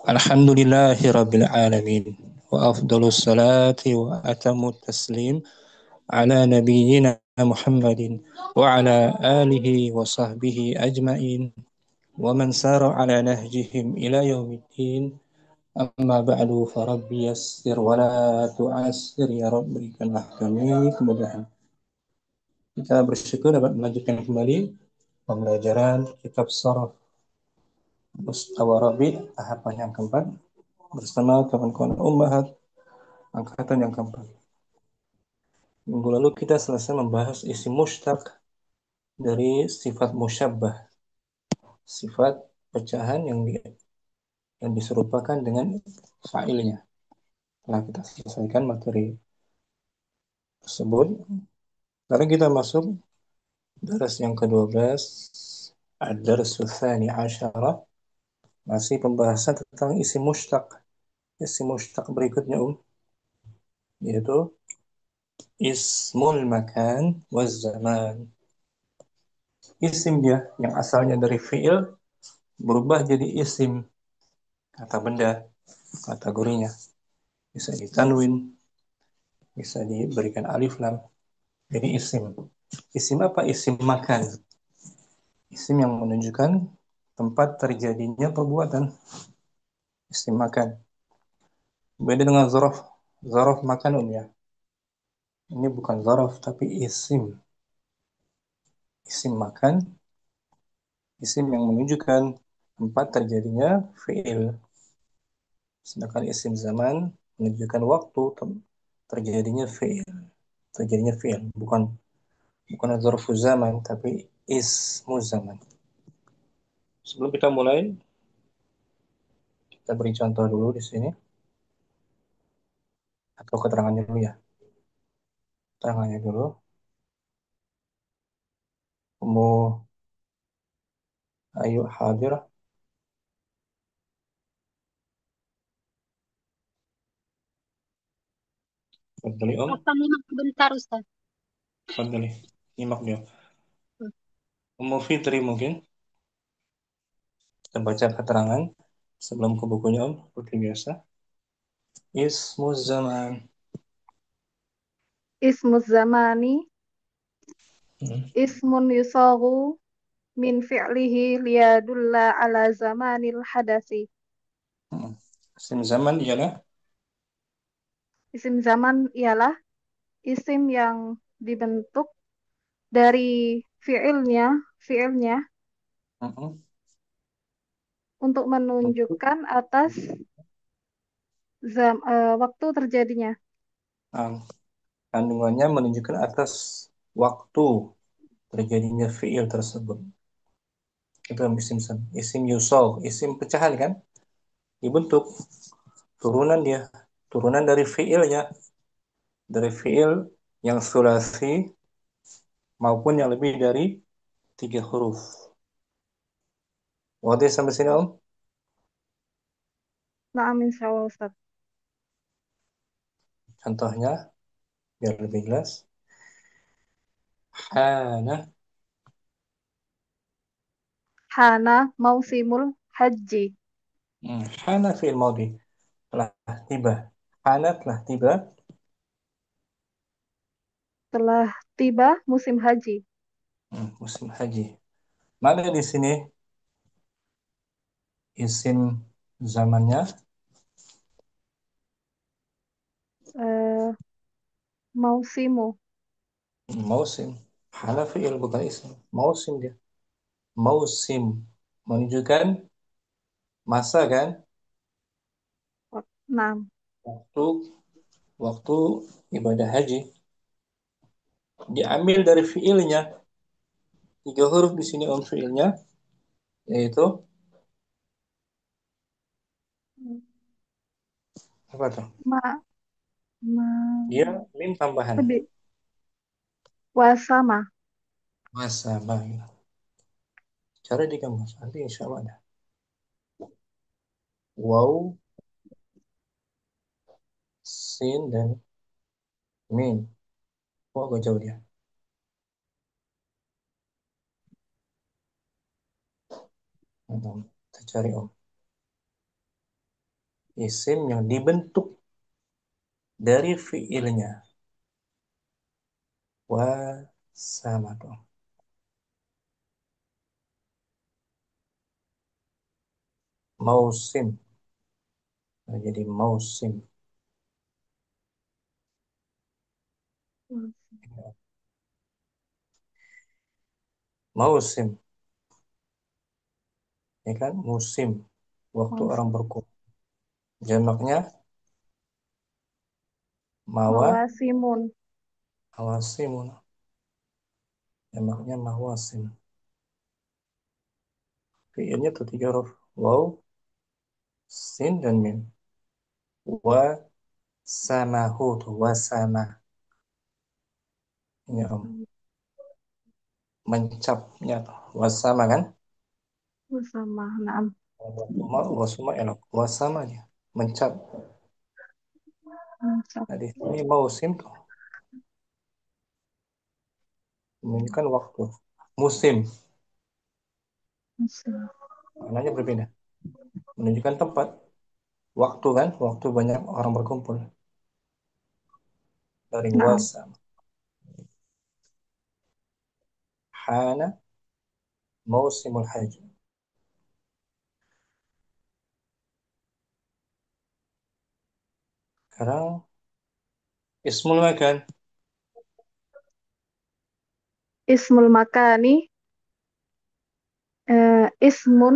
Alhamdulillahi Rabbil Alamin. Wa afdalus salati wa atamu taslim ala nabiyyina Muhammadin wa ala alihi wa sahbihi ajma'in wa man sara ala nahjihim ila yaumiddin. Amma ba'du fa rabbi yassir wa la tu'assir ya Rabb, berikanlah kami kemudahan. Kita bersyukur dapat melanjutkan kembali pembelajaran kitab Sharh Mustawarabi tahapan yang keempat bersama kawan-kawan Ummahat angkatan yang keempat. Minggu lalu kita selesai membahas isim mushtaq dari sifat musyabbah, sifat pecahan yang diserupakan dengan fa'ilnya. Telah kita selesaikan materi tersebut. Sekarang kita masuk daras yang ke-12, ad-darsu tsani asyara, masih pembahasan tentang isim mushtaq. Isim mushtaq berikutnya yaitu ismul makan waz zaman. Isim dia yang asalnya dari fi'il berubah jadi isim, kata benda, kategorinya. Bisa ditanwin, bisa diberikan alif lam. Jadi isim. Isim apa? Isim makan. Isim yang menunjukkan tempat terjadinya perbuatan. Isim makan. Beda dengan zorof. Zorof makan ya. Ini bukan zorof tapi isim. Isim makan. Isim yang menunjukkan tempat terjadinya fi'il. Sedangkan isim zaman menunjukkan waktu terjadinya fi'il. Terjadinya fi'il. Bukan zarfu zaman, tapi ismu zaman. Sebelum kita mulai, kita beri contoh dulu di sini. Atau keterangannya dulu ya. Keterangannya dulu. Kamu, ayo hadir. Fadli Apa nyimak bentar, Ustaz? Fadli. Nyimak dia. Fitri mungkin. Kita baca keterangan sebelum ke bukunya seperti biasa. Ismu zaman. Ismuz zamani Hmm. ismun yusagu min fi'lihi liyadulla ala zamanil hadasi. Hmm. Isim zaman ialah Isim zaman ialah isim yang dibentuk dari fi'ilnya hmm, untuk menunjukkan atas waktu terjadinya. ah, kandungannya menunjukkan atas waktu terjadinya fi'il tersebut. Itu isim zaman. Isim yusog, isim pecahan kan? Dibentuk turunan dia, turunan dari fi'ilnya, dari fi'il yang sulasi maupun yang lebih dari 3 huruf. Waktu sampai sini Om? Na'am insyaallah, Ustaz. Contohnya biar lebih jelas. Hana, Hana mausimul haji. hana fi'il maudi, telah tiba. Hana telah tiba. Telah tiba musim haji. Musim haji. Mana di sini isim zamannya? Eh, Mausimu. Mausim. Hana fi'il bukan isim. Mausim dia. Mausim menunjukkan masa kan? Naam. Waktu waktu ibadah haji diambil dari fiilnya, 3 huruf di sini fiilnya, yaitu apa tuh? Ma, ma, Dia mim tambahan. lebih wasama. Masa bang. Cara di kamus nanti insya Allah ada. Waw, sin dan mim. Oh agak jauh dia. Kita cari Om. Isim yang dibentuk dari fiilnya. Wasama dong. Mausim. Nah, jadi mausim. Mausim. Ya kan? Musim. Waktu orang Mausim. berkumpul. Jamaknya mawa. Mawasimun. Mawasimun. Jamaknya mawasim. Fiilnya tuh 3 huruf. Waw, sin, dan mim. Wasamahu tuh. Wasama. Ini Om. Mencapnya tuh. Wasama kan? Wasama. Naam. Wasuma, wasuma elok. Wasama dia. Mencap. Mencap. Nah, di sini mausim tuh. Menunjukkan waktu. Musim. Musim. Maknanya berbeda. Menunjukkan tempat. Waktu kan? Waktu banyak orang berkumpul. Dari Naam. wasama. Hana mausimul haji. Sekarang ismul makan. Ismul makani. Ismun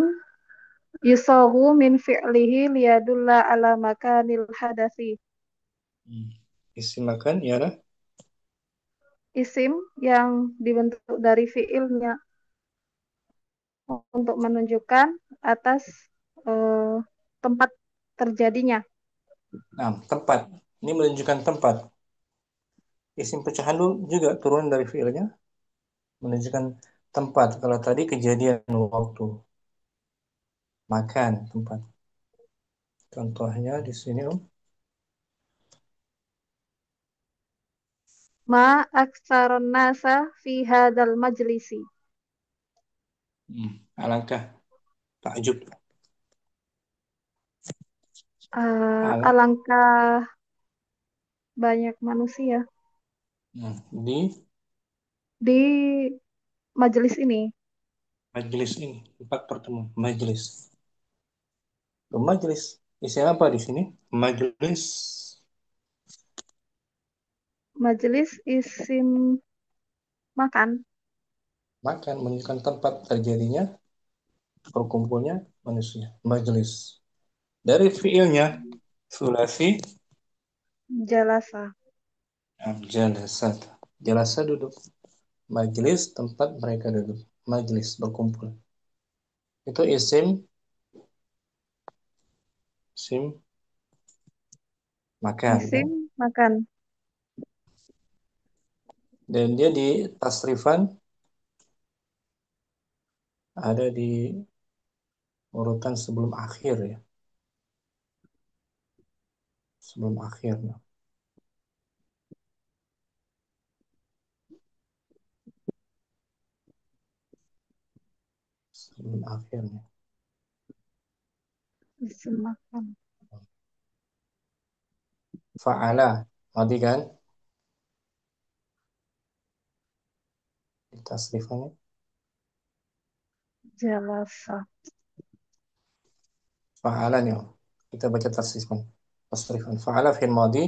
yusawu min fi'lihi liyadulla ala makanil hadasi. Hmm. Isim makan ialah Isim yang dibentuk dari fi'ilnya untuk menunjukkan atas eh, tempat terjadinya. tempat. Ini menunjukkan tempat. Isim pecahan dulu juga turun dari fiilnya menunjukkan tempat. Kalau tadi kejadian waktu, makan tempat. Contohnya di sini Om. Ma aksaron nasa fi hadal majlisi. Alangkah takjub. Alang, Alangkah banyak manusia di di majelis ini. majelis ini, tempat pertemuan, majelis. Majelis. Isi apa di sini? Majelis Majelis isim makan. makan menunjukkan tempat terjadinya berkumpulnya manusia. Majelis. Dari fiilnya sulasi Jalasa. jalasat. Jalasa duduk. Majelis tempat mereka duduk. Majelis berkumpul. Itu isim makan kan. Isim makan. Dan dia di tasrifan ada di urutan sebelum akhir ya. Sebelum akhir. Nah. Sebelum akhirnya. Isim makan. Fa'ala. Tadi kan di tasrifannya. Jalasa. Fa'ala nih. Om. Kita baca tasrifan. Tasrifan. Fa'ala fil madi.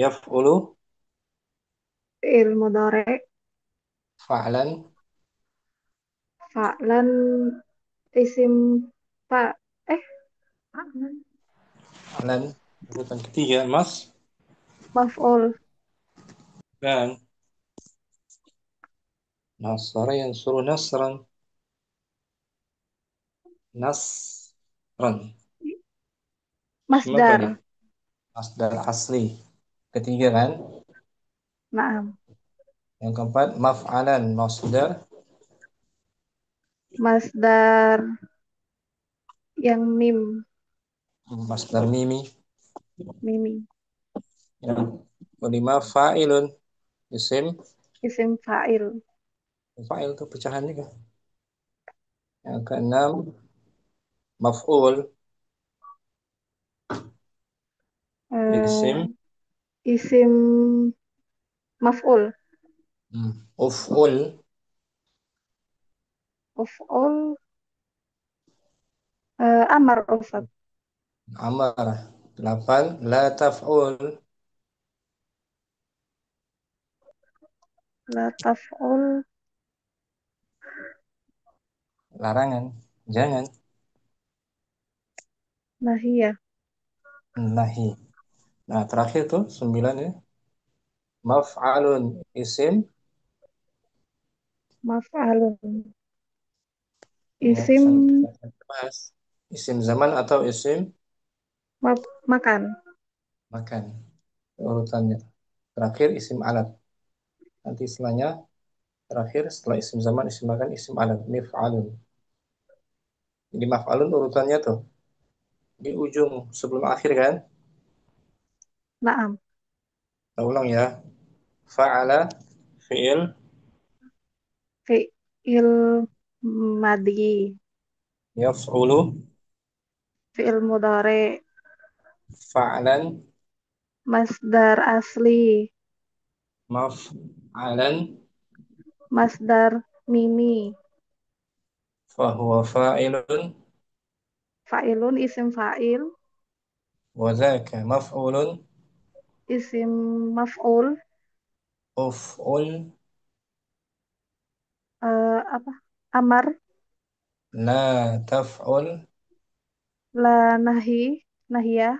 Yaf'ulu. Fi'il mudhari. Fa'lan. Fa'lan isim fa eh fa'lan. Fa'lan. Urutan ketiga. Mas. Maf'ul. Dan. Nasara yang suruh nasran. Nasran. Apa dia? Masdar. Masdar asli. Ketiga kan. Naam. Yang keempat. Maf'alan. Masdar. Masdar yang mim. Masdar mimi. Mimi. Yang kelima. Fa'ilun. Isim. Isim fa'il. Fa'il itu pecahan juga. Yang keenam. Maf'ul, Eh, isim, isim maf'ul. uf'ul, Uf'ul. Amar Ustaz. amar. 8. La taf'ul, La taf'ul. larangan, jangan. Nahiyah. Nahi. Nah, terakhir tuh 9 ya. Maf'alun, isim, Maf'alun. ya, Isim kita bahas. Isim zaman atau isim makan. makan. Urutannya. Terakhir isim alat. Nanti setelahnya terakhir setelah isim zaman, isim makan, isim alat. Mif'alun. Jadi maf'alun urutannya tuh di ujung sebelum akhir kan? Naam. Kita ulang ya. Fa'ala, fi'il, Fi'il madi. yaf'ulu, Fi'il mudhari. fa'lan, Masdar asli. maf'alan, Masdar mimi. fahuwa fa'ilun, Fa'ilun isim fa'il. wa dhaka maf'ulun, Isim maf'ul. uf'ul, Apa? Amar. la taf'ul, La nahi. Nahiyah.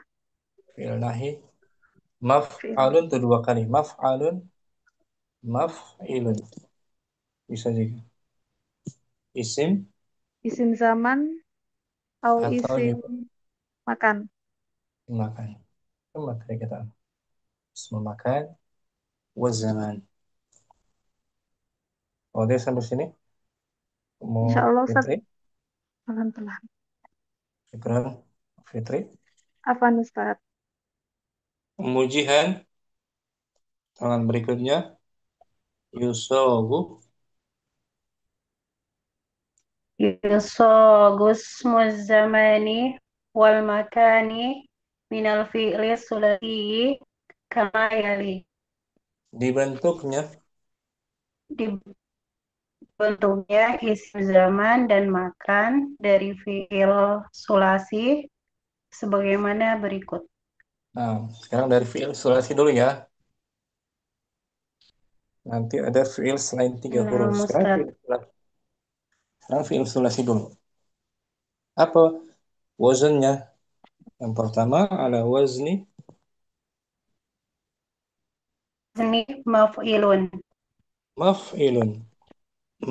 fi'il nahi, Fi'il. maf'alun itu dua kali. Maf'alun, maf'ilun. Bisa juga. Isim Isim zaman atau atau isim juga makan. makan. Itu materi kita. Semua makan, wa zaman. Oke, sampai sini. Insya Mau Allah Ustaz. Fitri? Pelan-pelan. Ikram, Fitri. Afan Ustaz. Mujihan, tangan berikutnya. Yusogu, Yusogus muzamani wal makani minal fi'li sulasi kama yali. dibentuknya. Dibentuknya isim zaman dan makan dari fi'il sulasi sebagaimana berikut. Nah, sekarang dari fi'il sulasi dulu ya. Nanti ada fi'il selain 3 Nah, huruf. Ustaz, Sekarang fi'il sulasi dulu. Apa wazannya? Yang pertama ala wazni ini maf'ilun. maf'ilun.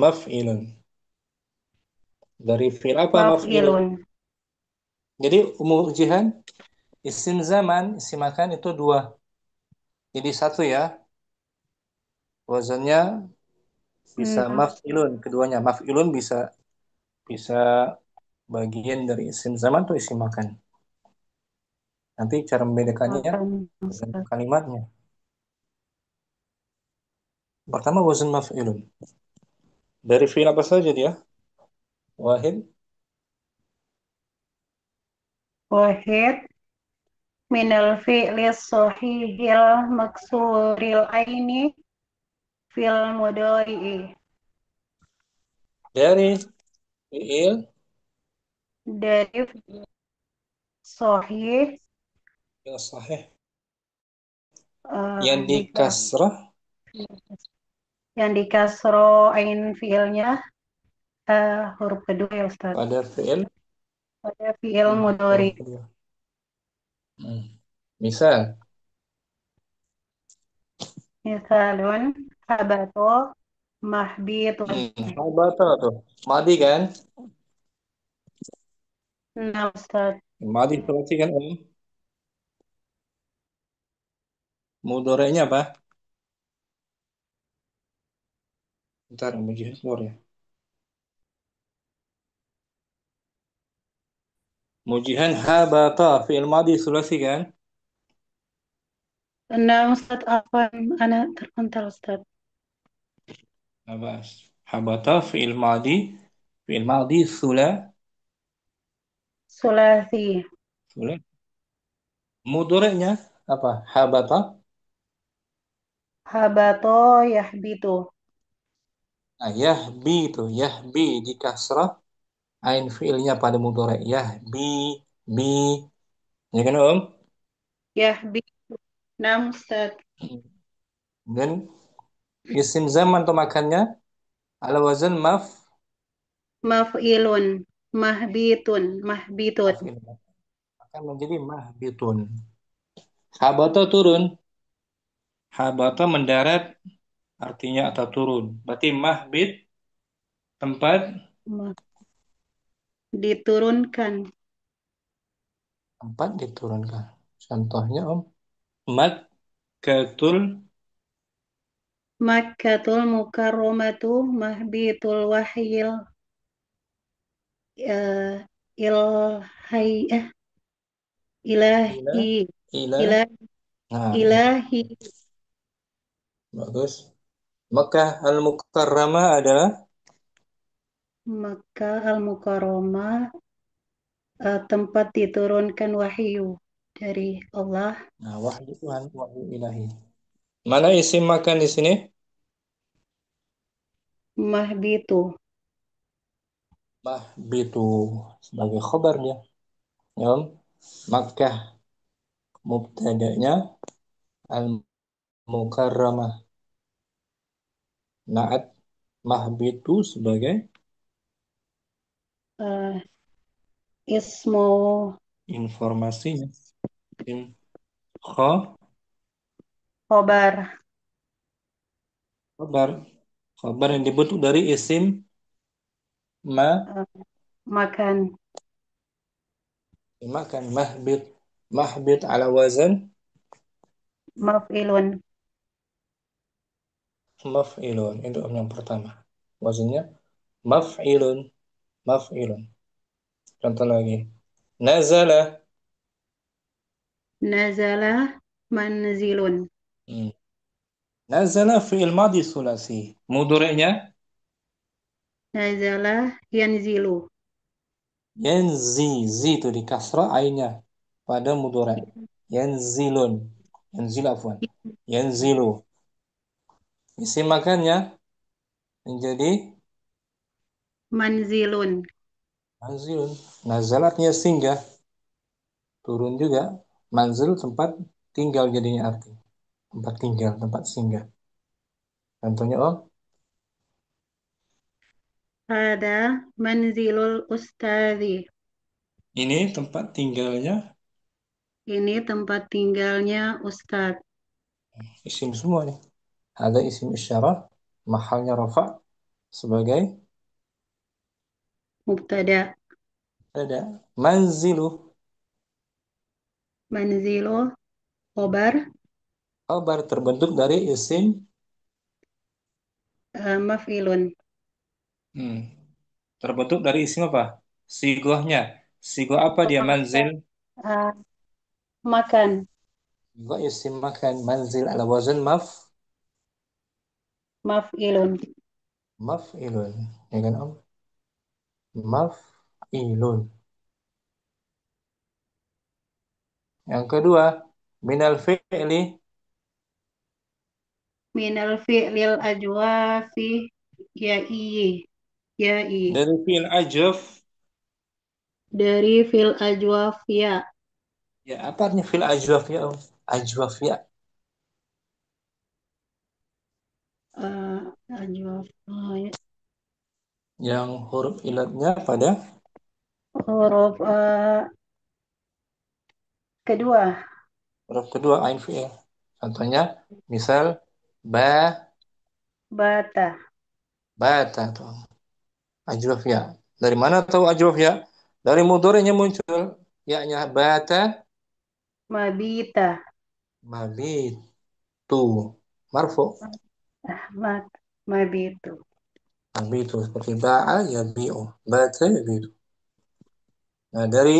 Maf'ilun. Dari fi'il apa maf'ilun? Maf'ilun. Jadi ujihan isim zaman, isim makan itu dua. Jadi satu ya. Wazannya bisa Nah, maf'ilun. Keduanya maf'ilun bisa bisa bagian dari isim zaman atau isim makan. Nanti cara membedakannya makan, tergantung Ustaz. kalimatnya. Pertama wazan maf'ilun. Dari fi'il apa saja dia? Wahid, Wahid minal fi'li sahihil maksuril aini fil mudhari'i. dari fi'il Dari sahih yang sahih yang eh, dikasrah yang dikasro ain fiilnya huruf kedua ya Ustaz. pada fi'il Pada fiil huruf mudhari. kedua. Hmm. Misal, Misalun habato mahbitun. habata tuh. Madi kan? Nah Ustaz, Madi berarti kan mudorenya apa? Ntar mujihan keluar ya. Mujihan habata fi'il madi sulasi kan? nah Ustaz apa anak terpental Ustaz. Habas. Habata fi'il madi sula sulasi. Boleh. Mudorenya apa? Habata. Habato yahbitu. Nah, yahbi itu. Yahbi di kasrah. Ain fiilnya pada mudore. Yahbi. Bi. Ya kan Om? Yahbitu. Nam Ustaz. Dan isim zaman atau makannya. Ala wazan maf. Maf'ilun. Mahbitun. Mahbitun. Maf ini. Akan menjadi mahbitun. Habata turun. Habata mendarat. Artinya atau turun. Berarti mahbit. Tempat. Ma- Diturunkan. Tempat diturunkan. Contohnya Om. Mat. Ketul. Makkatul mukarramatu mahbitul wahyil eh, ilhai Ila. ilahi Ila. ilah Nah, ilahi bagus. Mekah Al-Mukarramah adalah maka al mukarramah tempat diturunkan wahyu dari Allah. nah, wahyu Tuhan, wahyu ilahi. Mana isim makan di sini? Mahbitu. Mahbitu sebagai khabar dia. Ya, Makkah mubtada'nya Al-Mukarramah. Naat mahbitu sebagai eh, Ismu informasinya. Im kha khobar khabar. Khabar yang dibentuk dari isim ma eh, makan makan mahbit. Mahbit ala wazan maf'ilun maf'ilun. Itu yang pertama. Wazannya maf'ilun. Maf'ilun. Contoh lagi. Nazala. nazala manzilun Hmm. Nazala fi'il madhi sulasi. Mudhari'nya nazala yanzilu yanzi. Zi itu di kasrah ainnya pada mudhari'. Yanzilun. Yanzil afwan. Yanzilu. Isim makannya menjadi manzilun manzilun. Nazalatnya singgah. Turun juga. Manzil tempat tinggal jadinya arti. Tempat tinggal, tempat singgah. Contohnya oh, ada manzilul ustazi. ini tempat tinggalnya Ini tempat tinggalnya Ustadz. isim semua nih. Ada isim isyarah, mahalnya rafa sebagai Mubtada. ada manzilu. Manzilu khobar Kabar terbentuk dari isim maf'ilun. hmm, terbentuk dari isim apa? Sigohnya. Sigoh apa dia manzil? Uh, makan. Sigoh isim makan manzil ala wazan Maf'ilun. maf'ilun. Ya kan Om? Maf'ilun. Yang kedua, minal fi'li Minal fi'lil ajwafi ya'i. Ya'i. dari fi'il ajaf. Dari fil ajwaf ya. Ya, apa artinya fi'il ajwaf ya Om? Ajwaf ya. Ajwaf. Ya. Yang huruf ilatnya pada Huruf kedua. huruf kedua ain fi'il. Contohnya, misal ba Bata. bata tuh. Ajwaf ya. Dari mana tahu ajwaf ya? Dari mudhari'nya muncul ya-nya bata Mabita. mabitu marfu. Ahmad. Mabitu. Mabitu seperti ba'a ya bi'u. Bata yabitu. Nah, dari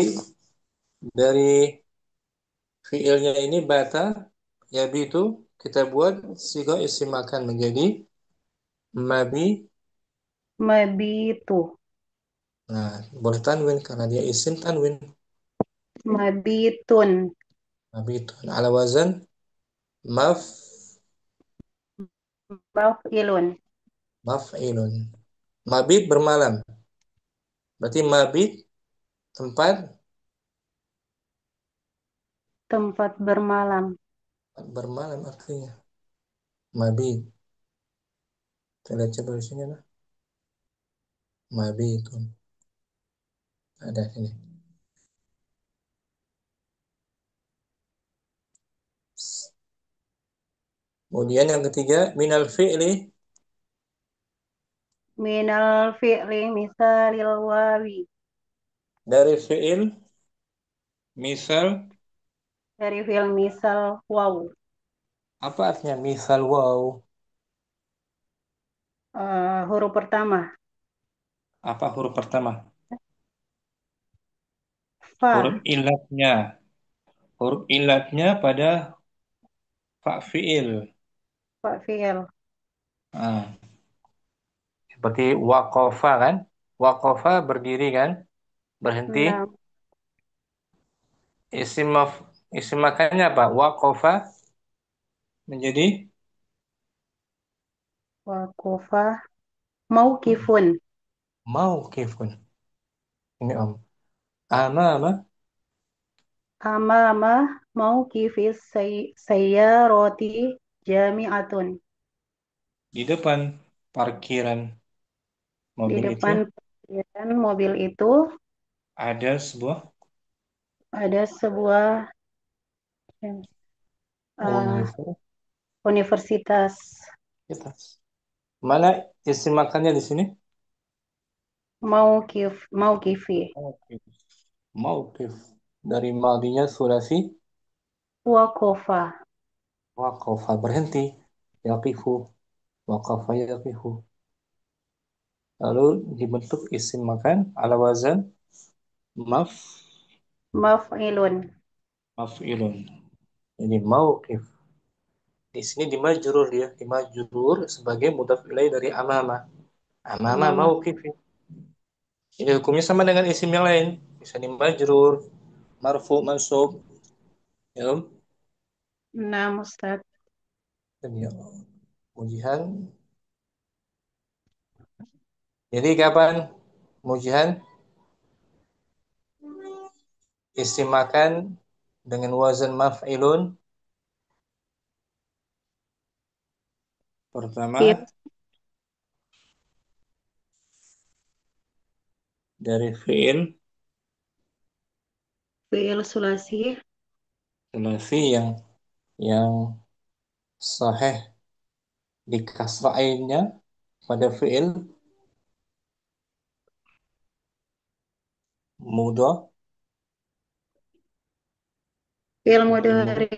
fiilnya ini bata yabitu kita buat siga isim makan menjadi mabi Mabitu. Nah, boleh tanwin karena dia isim tanwin. Mabitun. Mabitun ala wazan maf Maf'ilun. maf'ilun. Mabit bermalam. Berarti mabit tempat Tempat bermalam. bermalam artinya. Mabit. Kita lihat coba di sini lah. Mabitun. Ada sini. Kemudian yang ketiga, minal fi'li Minal fi'li misalil wawi. dari fi'il misal. Dari fi'il misal waw. Apa artinya misal wow? Huruf pertama. Apa huruf pertama? Huruf Fa. ilatnya. Huruf ilatnya pada fa fi'il. Fa fi'il. Nah, seperti waqafa kan? Waqafa berdiri kan? Berhenti. Enam. Isim maf, isim makannya apa? Waqafa menjadi Wakofa. Mauqifun. mauqifun. Ini Om. Amama Amama mauqifis sayyarati jami'atun. di depan parkiran Di mobil itu depan parkiran mobil itu ada sebuah ada sebuah uh, universitas. universitas. Mana isim makannya di sini? Mauqifi. Mauqif. Mauqif. Dari madinya sulasi Wakofa. waqafa berhenti. Yaqifu. Waqafa yaqifu. Lalu dibentuk isim makan ala wazan maf Maf'ilun. maf'ilun. Jadi mauqif. Di sini dimajrur dia, dimajrur sebagai mudhaf ilaih dari amama. Amama Amama. mauqif. Ini hukumnya sama dengan isim yang lain. Bisa dimajrur, marfu, mansub. Ya, Om? Nah, Ustaz. Ya, mujihan. Jadi kapan mujihan isim makan dengan wazan maf'ilun? It Pertama dari fi'il fi'il sulasi sulasi yang sahih di kasra'innya pada fi'il mudhaf fi'il fi'il mudhari mudhaf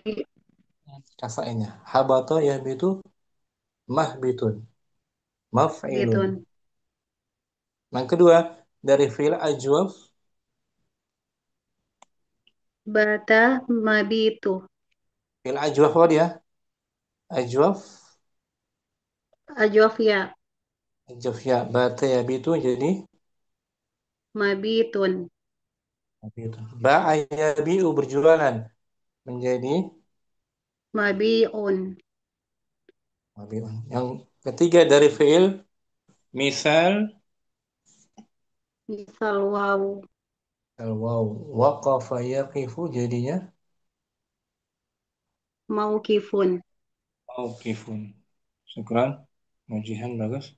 kasra'innya habata yahbitu mahbitun maf'ilun. bitun. Yang kedua dari fi'il ajwaf Bata mabitu. fi'il ajwaf apa dia? Ajwaf Ajwafia ajwaf ya bata yabitu jadi mabitun. ba'a yabi'u berjualan menjadi Mabiun. mabi'un. Yang ketiga dari fi'il misal Misal waw. wow waqafa yaqifu jadinya Mauqifun. mauqifun. Syukran. Mujihan bagus.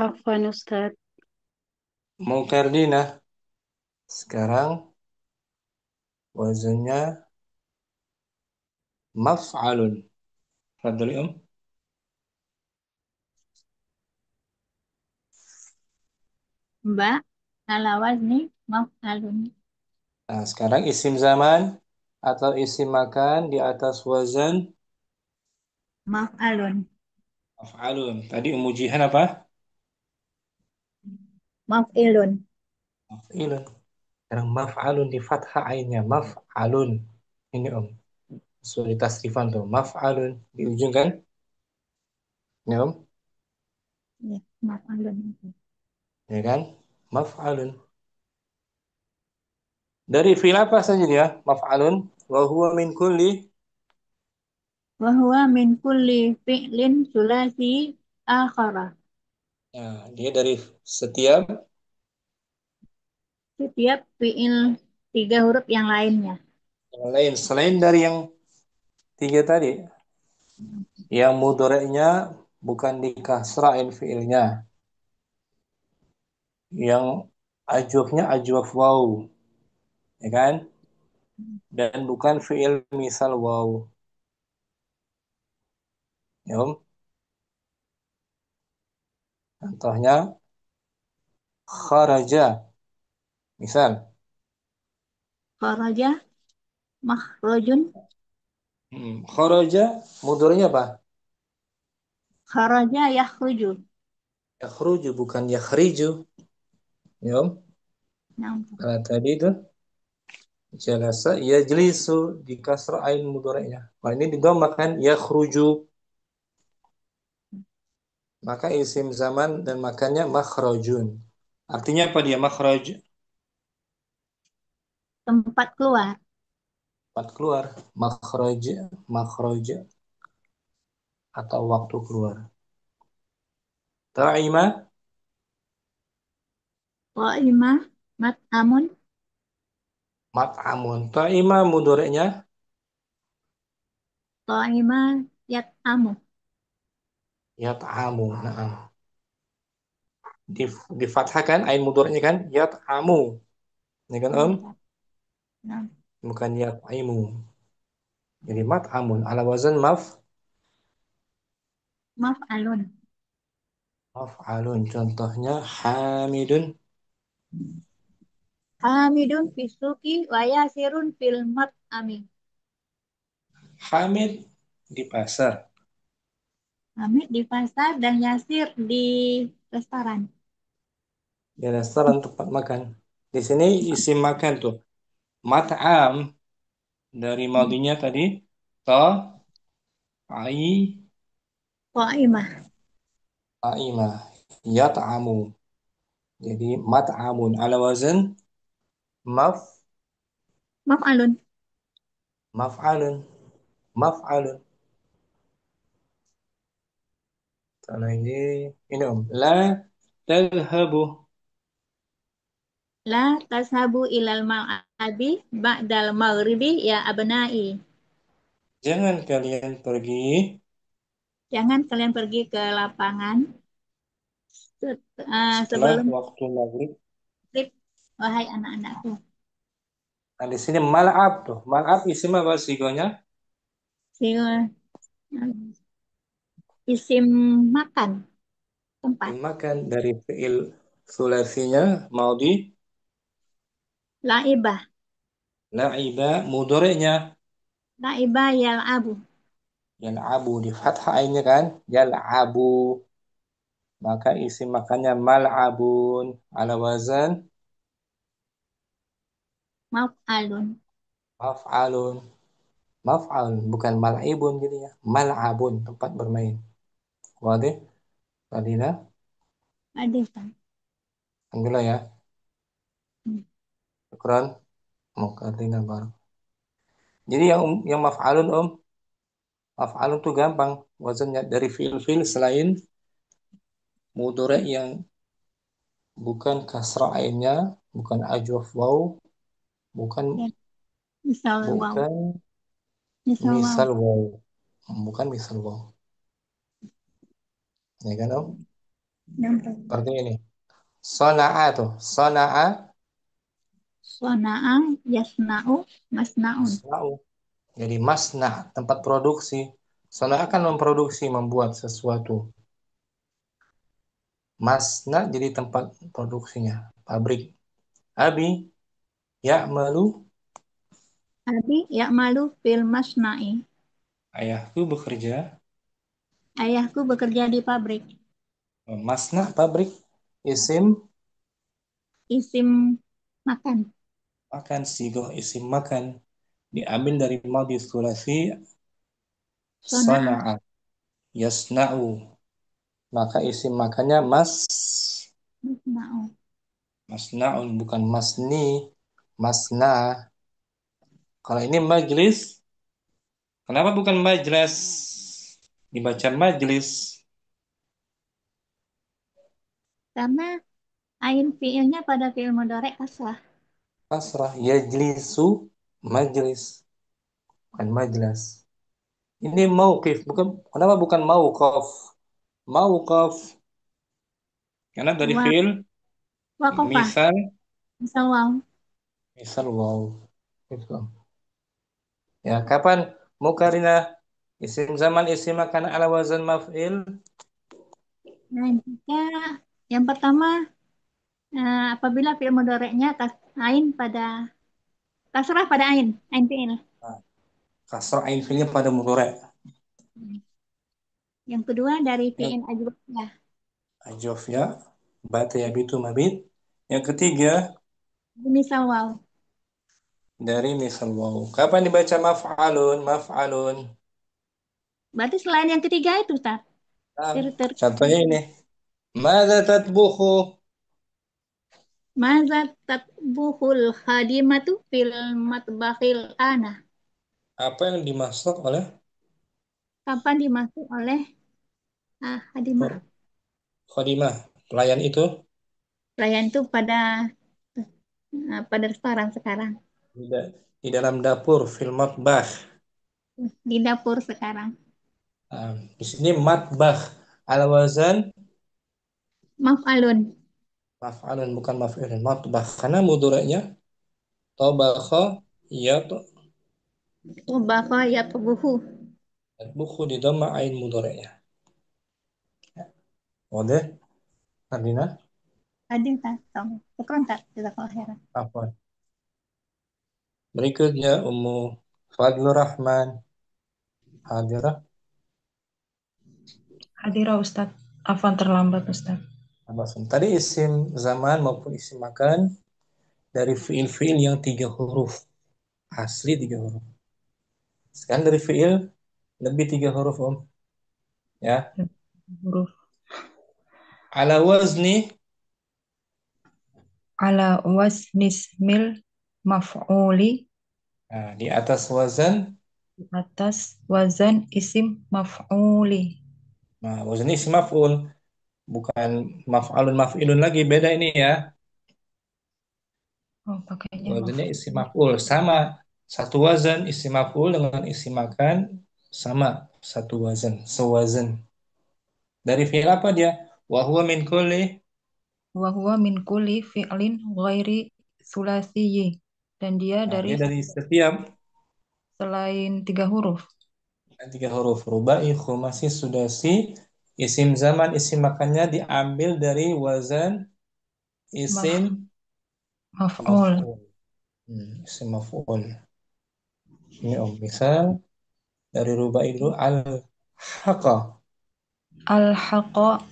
Afwan Ustaz. Mau Kardina. Sekarang wazannya maf'alun. Fadli Om. Mbak, ala wazni maf'alun. Nah, sekarang isim zaman atau isim makan di atas wazan Maf'alun. maf'alun. Tadi umujihan apa? Maf'ilun. Maf'ilun. Sekarang maf'alun di fathah ainnya. Maf'alun. Ini Om. Sudah tasrifan tuh. Maf'alun. Di ujung kan? Ini Om. Ya, maf'alun. Ya kan? Maf'alun. Dari fi'il apa saja dia? Maf'alun. Wa huwa min kulli. Wa huwa min kulli fi'lin sulasi akhara. Nah, dia dari setiap Setiap fi'il tiga huruf yang lainnya. yang lain. Selain dari yang tiga tadi. Yang mudhari'nya bukan dikasrain fi'ilnya. Yang ajwafnya ajwaf waw. Ya kan? Dan bukan fi'il misal waw. Ya, Om? Contohnya kharaja. Misal. Kharaja, makhrajun, Kharaja mudhari'nya apa? kharaja yakhruju. Yakhruju bukan yakhriju. Ya, Om? Nah, Karena tadi itu jalasa yajlisu di kasra ain mudhari'nya. Nah, ini didombakan yakhruju. Maka isim zaman dan makannya makhrajun. Artinya apa dia makhraj? tempat keluar. Tempat keluar. Makhraj, makhraj atau waktu keluar. Ta'ima, Qa'imah, mat'amun, mat'amun. Ta'ima mudhari'nya qa'imah, yat'amu. yat'amu. Nah, difathahkan ain mudhari'nya kan yat'amu. Ini kan Om? Nah, Bukan yat'imu. Jadi mat'amun ala wazan maf'alun. maf'alun. Contohnya hamidun. Hamidun fisuki wa yasirun fil mat'ami. Hamid di pasar. Hamid di pasar dan Yasir di restoran. Di restoran tempat makan. Di sini isim makan tuh. Mat'am dari maudinya tadi to ai Qa'imah. aimah yat'amu. Jadi mat'amun ala wazan maf Maf'alun. maf'alun maf'alun. Lagi ini Om. La tadhhabu. La tashabu ilal mal'abi ba'dal maghribi ya abna'i. Jangan kalian pergi Jangan kalian pergi ke lapangan setelah sebelum waktu maghrib. maghrib, wahai anak-anakku. Nah, di sini mal'ab tuh. Mal'ab isim apa sigonya? Si- Isim makan tempat. Makan dari fi'il sulasinya maudi Laibah. la'iba mudhari'nya Laibah yal'abu. yal'abu di fathah ainnya kan yal'abu. Maka isi makannya mal'abun ala wazan Maf'alun. maf'alun. Maf'alun bukan mal'ibun gitu ya. Mal'abun tempat bermain. Wadih? Tadina? Adisan. Alhamdulillah ya. Hmm. Syukran. Mukadina barang. Jadi yang maf'alun maf'alun tuh gampang. Wazannya dari fi'il-fi'il selain mudhari' yang bukan kasra ainnya, bukan ajwaf waw, bukan Ya, misal wow. bukan Misal wow. misal waw. Bukan misal waw. Ya kan Om? Nampak. Seperti ini. Sona'a tuh. Sona'a Sona'a yasna'u masna'un. masna'u. Jadi masna, tempat produksi. Sona'a kan memproduksi, membuat sesuatu. Masna jadi tempat produksinya, pabrik. Abi ya'malu, Abi ya'malu fil masna'i. ayahku bekerja. Ayahku bekerja di pabrik. Masna pabrik, isim Isim makan. makan, sigoh isim makan. Diambil dari madhi sulasi Sona'a. sana'a, yasna'u. Maka isim makannya mas, Masna'u. Masna'un bukan masni. Masna. Kalau ini majlis, kenapa bukan majlis? Dibaca majlis. Karena ain fiilnya pada fiil mudhari kasrah. Kasrah. Yajlisu majlis. Bukan majlis. Ini mauqif. Bukan, kenapa bukan mauqaf? Mauqaf. Karena dari Wa fiil waqafah. misal. Misal waw. Misal wow. Gitu. Ya, kapan Mukarina isim zaman isim makan ala wazan maf'il? Nah, jika yang pertama apabila fiil mudhari'nya ain pada kasrah pada ain fiil. Nah, kasrah ain fiilnya pada mudhari'. Yang kedua dari Yang fiil ajwaf ya. ajof ya, bata ya bitu mabit. Yang ketiga Misal waw. dari misal wow. Kapan dibaca maf'alun? Maf'alun. Berarti selain yang ketiga itu, Ustaz. Nah, Ter ter contohnya ini. Mada tatbukhu? Maza tatbuhul khadimatu fil matbakhil ana. Apa yang dimasak oleh Kapan dimasuk oleh hadimah? khadimah? Pelayan itu Pelayan itu pada restoran sekarang. tidak di dalam dapur, fil matbah. Di dapur sekarang. Nah, di sini matbah ala wazan Maf'alun. maf'alun bukan maf'ilun. Matbah karena mudhari'nya tabakha ya Tubakha yatbuhu. tatbukhu di dhamma ain mudhari'nya. Wadah? Ardina? Tadi tak tahu. Syukran tak. Jazakallahu khairan. Apa? Berikutnya Ummu Fadlur Rahman hadirah. Hadirah Ustadz. Afwan terlambat Ustadz. Tadi isim zaman maupun isim makan dari fiil-fiil yang 3 huruf. Asli 3 huruf. Sekarang dari fiil lebih 3 huruf Om. Ya. Huruf Ala wazni ala wasnismil maf'uli nah, di atas wazan. di atas wazan isim maf'uli. Nah, wazan isim maf'ul. Bukan maf'alun maf'ilun lagi. Beda ini ya. Oh, pakainya Wazannya isim maf'ul. maf'ul. Sama. Satu wazan isim maf'ul dengan isim makan. Sama. Satu wazan. Sewazan. Dari fi'il apa dia? Wa huwa min kulli. Wa huwa min kulli fi'lin ghairi sulasiyyi. Dan dia Nah, dari dia dari setiap selain 3 huruf. 3 huruf. Rubai, khumasi, sudasi. Isim zaman, isim makannya diambil dari wazan Maf, isim maf'ul. maf'ul. Isim maf'ul. Ini om. Misal dari rubai dulu al-haqa. Al-haqa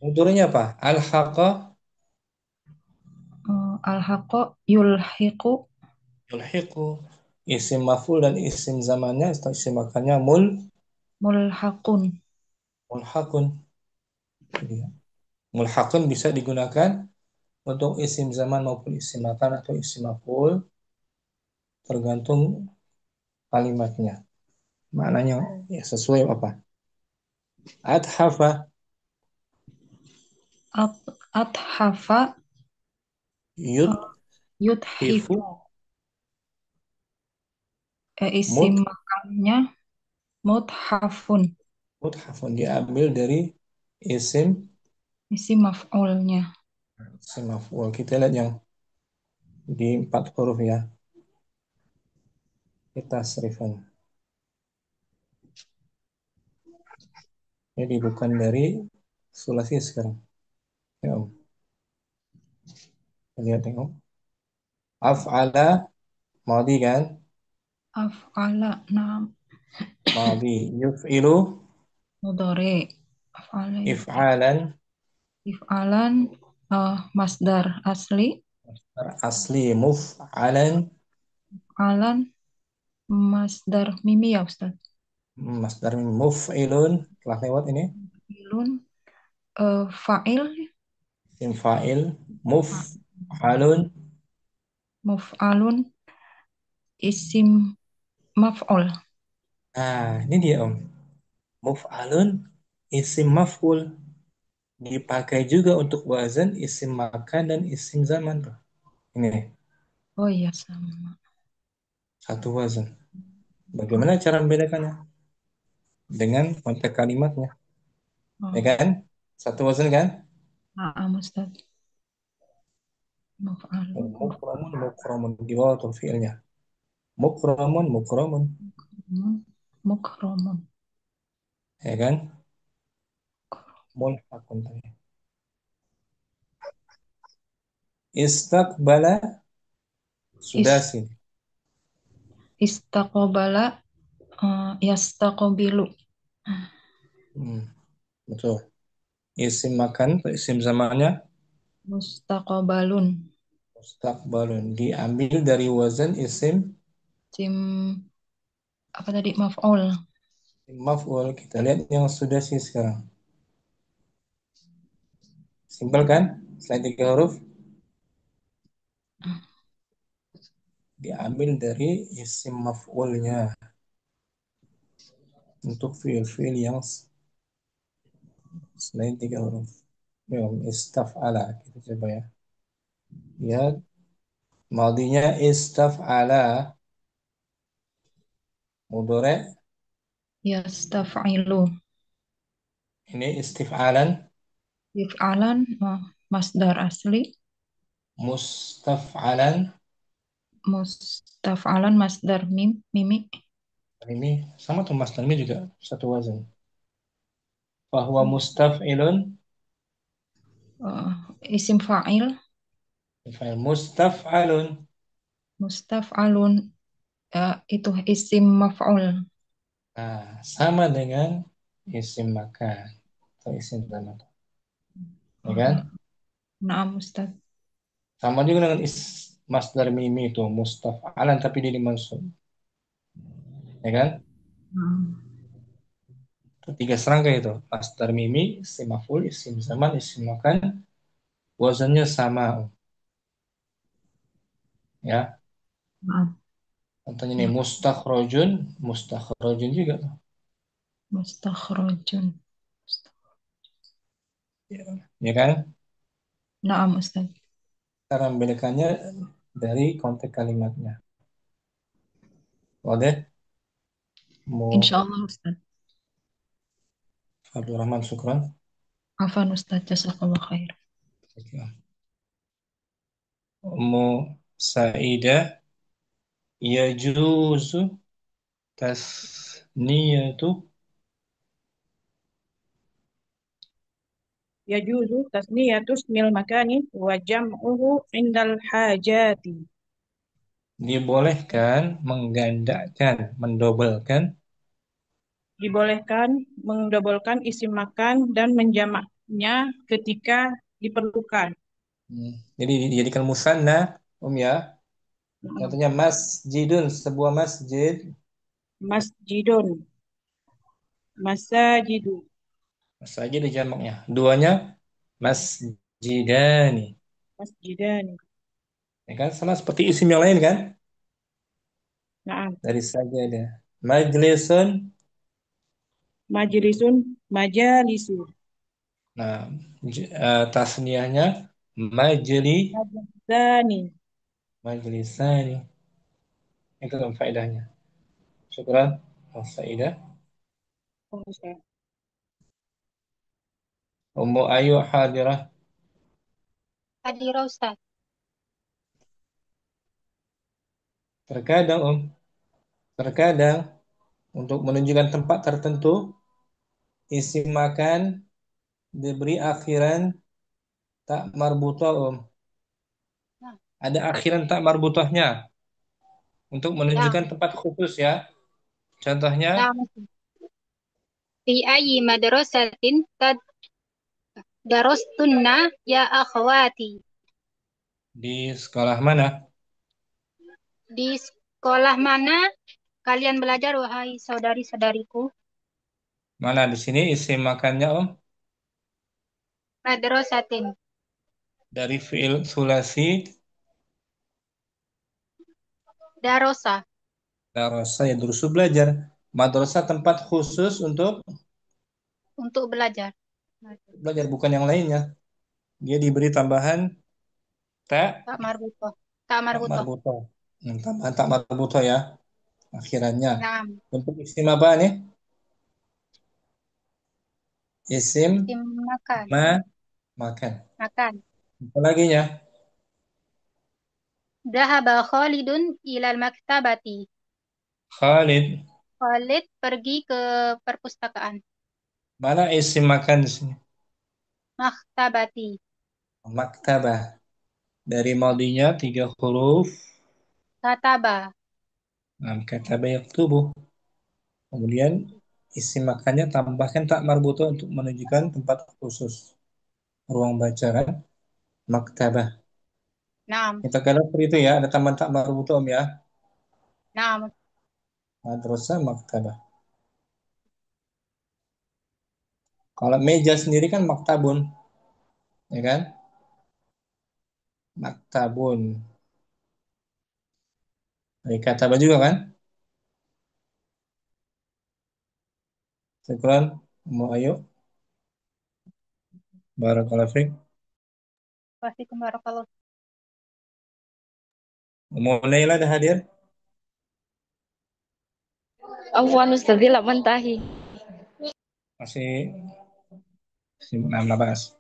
Mudhari'nya apa? Al-haqa al-haqa yulhiqu yulhiqu. Isim maf'ul dan isim zamannya atau isim makannya mulhaqun. mulhaqun. Jadi, mulhaqun bisa digunakan untuk isim zaman maupun isim makan atau isim maf'ul tergantung kalimatnya. Maknanya ya sesuai apa? Adhafa Athafa yudhifu yudhifu. Isim mud makannya mudhafun. mudhafun diambil dari isim Isim maf'ulnya. isim maf'ul. Kita lihat yang di 4 huruf ya. Kita serifan. Jadi bukan dari sulasi sekarang. Ya, Om. Lihat ya, Om. Af'ala madi kan? Af'ala nam Madi yuf'ilu mudhari. Af'ala if'alan if'alan masdar asli. asli muf'alan Alan masdar mimi ya Ustaz. masdar muf'ilun telah lewat ini Ilun fa'il Isim fa'il. Muf'alun. Muf'alun isim maf'ul. Nah, ini dia Om. Muf'alun isim maf'ul. Dipakai juga untuk wazan isim makan dan isim zaman tuh. Ini Oh iya sama. satu wazan. Bagaimana cara membedakannya? Dengan konteks kalimatnya, ya Oh, kan? Satu wazan kan? Ustaz. Maf'alun. Mukramun, mukramun di bawah tuh fiilnya. Mukramun, mukramun, Mukramun. ya kan? Mulhaqun tadi. Istaqbala sudah Is sih. istaqobala yastaqobilu. Hmm, betul. Isim makan, isim zamannya Mustaqobalun. mustaqbalun diambil dari wazan isim Sim apa tadi maf'ul. maf'ul. Kita lihat yang sudah sih sekarang. Simpel kan? Selain tiga huruf diambil dari isim maf'ulnya untuk fiil-fiil yang selain tiga huruf. Belum istaf'ala kita coba ya. Lihat madinya istaf'ala, mudhari Yastaf'ilu. ini istif'alan, Yif'alan masdar asli. mustaf'alan Mustaf'alan masdar mimi. ini sama tuh mas ini juga satu wazan. Bahwa mustaf'ilun Isim fa'il. fa'il mustaf'alun. Mustaf'alun itu isim maf'ul. Nah, sama dengan isim makan atau isim zaman, ya kan? Naam Ustaz. Sama juga dengan masdar mimi itu mustaf'alan tapi dia dimansub, ya kan? Hmm. Itu tiga serangga itu. Masdar mimi, isim maf'ul, isim zaman, isim makan, wazannya sama, ya. Naam. Contohnya nih Ya. mustakhrajun juga. Mustakhrajun. Ya kan? Naam Ustaz. Cara membedakannya dari konteks kalimatnya. Oke, mau Insyaallah Ustaz. Abdul Rahman Syukran. Afan Ustaz. Jazakallah khair. Mau Saidah yajuzu tasniyatu يجوز تثنية اسم المكان وجمعه عند الحاجات. dibolehkan menggandakan, mendobelkan Dibolehkan mendobolkan isim makan dan menjamaknya ketika diperlukan. Jadi dijadikan musanna, ya. Contohnya masjidun, sebuah masjid. Masjidun, masajidu, Saja di jamaknya. Duanya masjidani. masjidani. Ya kan? Sama seperti isim yang lain kan? Nah, Dari saja ada. Majlisun. majlisun, majalisu, Nah, tasniahnya majlisani. majlisani. Itu kan faedahnya. Syukran. Faidah. Ummu Ayu hadirah. Hadirah Ustaz. Terkadang terkadang untuk menunjukkan tempat tertentu isim makan diberi akhiran tak marbutah Nah, Ada akhiran tak marbutahnya untuk ya, menunjukkan tempat khusus ya. ya. Contohnya Fi ayyi madrasatin tad darastunna ya akhwati. di sekolah mana? Di sekolah mana kalian belajar wahai saudari-saudariku? Mana di sini isim makannya Om? Madrasatin. Dari fi'il sulasi, Darosa. darasa ya durusu belajar. Madrasah tempat khusus untuk Untuk belajar. belajar, bukan yang lainnya. Dia diberi tambahan tak, Tak marbuto. Tak tak marbuto. marbuto. Tambahan tak marbuto ya, akhirannya. Naam. Untuk isim apa nih? Isim Isim makan. makan. Makan. Apa lagi ya? Dhahaba Khalidun ilal maktabati. Khalid. Khalid pergi ke perpustakaan. Mana isim makan di sini? Maktabati. Maktabah. Dari madinya 3 huruf. Kataba. Nah, kataba yaktubu. Kemudian isim makannya tambahkan tak marbuto untuk menunjukkan tempat khusus. Ruang baca kan? Maktabah. Naam. Kita kira seperti itu ya, ada tambahan tak marbuto Om ya. Naam. Madrasah maktabah. Kalau meja sendiri kan maktabun, ya kan? Maktabun. Dari kataba juga kan? Syukran. Mau ayo. Barakallahu fiik. Waalaikumsalam warahmatullahi. Mau Naila dah hadir? Afwan Ustaz, la mentahi. Masih nah, Labas.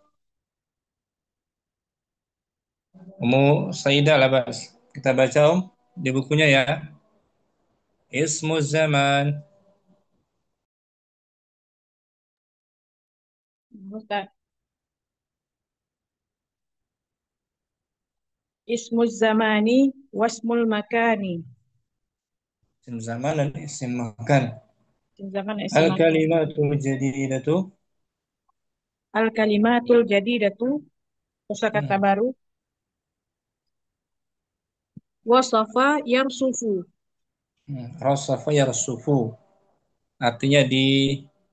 Umu Saidah Labas. Kita baca Om di bukunya ya. Ismu zaman. Ustaz. Ismuz zamani wasmul makani. Isim zaman dan isim makan. Isim zaman, isim makan. Al-kalimatul jadidatu. Al-kalimatul jadidatu. Kosakata baru. Wasafa yarsufu. Rasafa yarsufu. Artinya disusun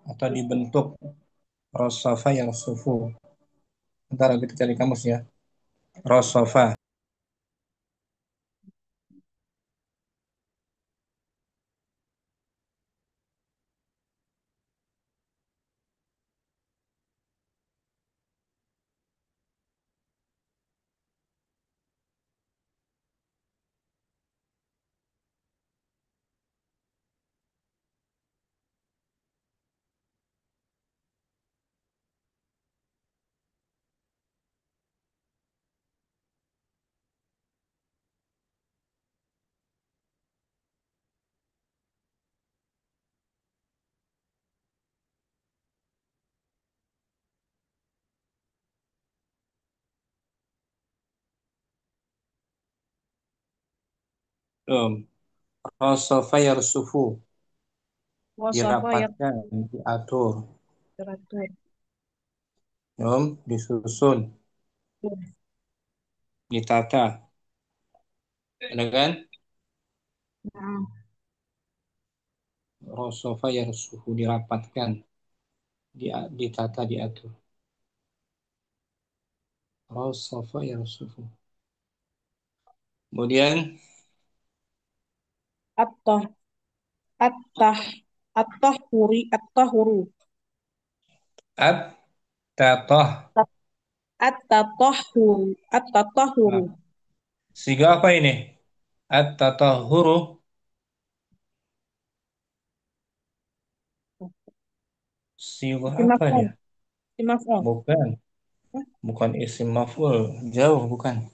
atau dibentuk. Rasafa yarsufu. Ntar kita cari kamus ya. Rasafa. Rasafa yarsufu. Wasafa Dirapatkan, diatur. teratur. Disusun, ditata. Ada kan? Nah, Rasafa yarsufu, dirapatkan, ditata, diatur. Rasafa yarsufu. Kemudian at-tah at-tah at-tahuru at-tatah. at-tatahuru. Nah, siga apa ini? At-tatahuru. Siga Isim apa maf'ul. dia? Isim maf'ul. Bukan. Bukan isim maf'ul. Jauh, bukan.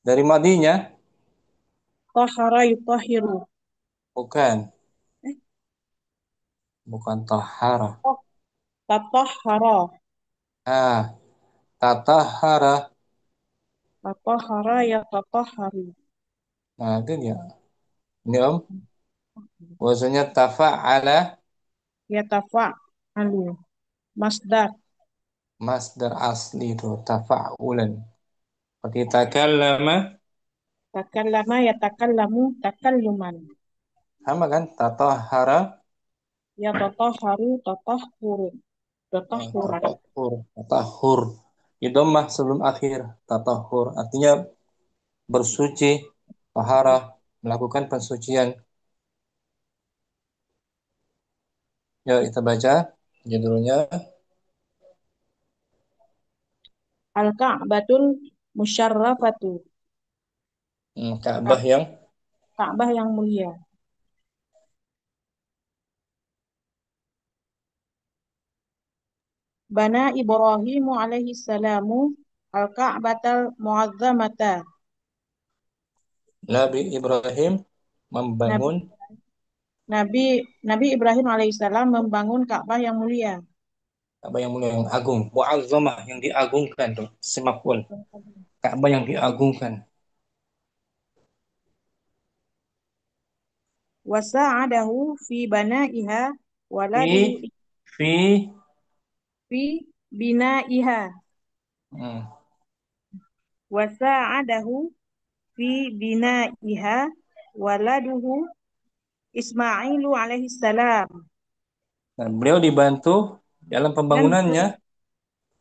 Dari madinya? Tahara yutahiru. Bukan. Bukan tahara. Tatahara. Tatahara. Tatahara ya tataharu. Nah, itu dia. Ini Om. Wazannya tafa'ala. Ya tafa'alu. Masdar. Masdar asli itu. Tafa'ulan. Seperti takallama. Takallama ya takallamu takalluman. Sama kan? Tatahara. Yatatoharu tatahurun. Tatahuran. Tatahur. Idomah sebelum akhir. Tatahur. Artinya bersuci, tahara, melakukan pensucian. Ya, kita baca judulnya. Al-Ka'batul Musyarrafatu. Ka'bah yang Ka'bah yang mulia. Bana Ibrahimu alaihi salamu al-Ka'batal mu'azzamata. Nabi Ibrahim Nabi, membangun Nabi Ibrahim alaihissalam membangun Ka'bah yang mulia. Ka'bah yang mulia, yang agung, mu'azzamah, yang diagungkan tuh, semapun. Ka'bah yang diagungkan. Wasa'adahu fi banaiha waladu Fi fi binaiha. hmm, Wasa'adahu fi binaiha waladuhu Ismailu alaihissalam. dan beliau dibantu dalam pembangunannya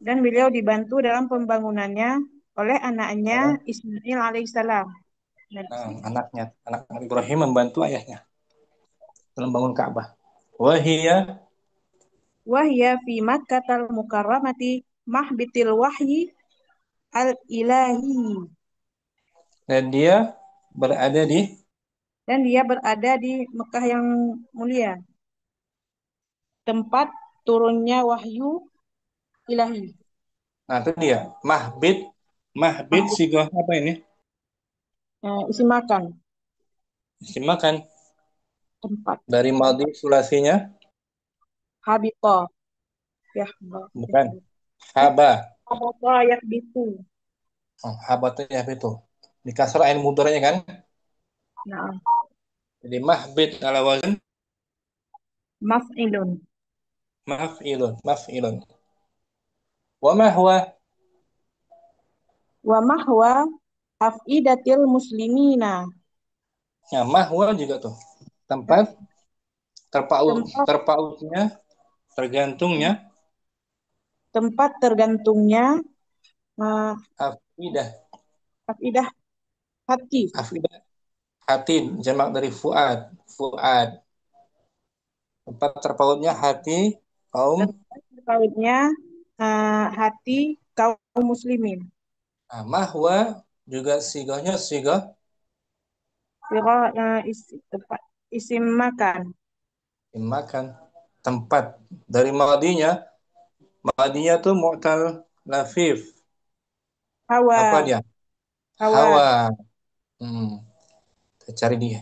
Dan beliau dibantu dalam pembangunannya oleh anaknya Ismail alaihissalam. anaknya, anak Ibrahim membantu ayahnya dalam bangun Ka'bah. Wahia Wahya fi Makkatal Mukarramati mahbitil wahyi al-ilahi. dan dia berada di Mekah yang mulia, tempat turunnya wahyu ilahi. Nah, itu dia. Mahbid sigah apa ini? Isi makan. Isi makan. Tempat. Dari madhi sulasinya? Habita. Ya, bukan. Haba. Habata yahbitu. Habata yahbitu. Di kasrah ain mudharanya kan? Nah. Jadi mahbid ala wazn Maf'ilun. Maf'ilun. Wa ma huwa afidatil muslimina. Ya, mahwa juga tuh. Tempat terpautnya, tergantungnya. Tempat tergantungnya afidah hati. Hati jamak dari fuad. Tempat terpautnya hati kaum. Tempat terpautnya hati kaum muslimin. Nah, mahwa juga sigahnya sigah isim makan. Makan. Tempat. Dari madinya tuh mu'tal lafif. Hawa. Apa dia? Hawa. Kita cari dia.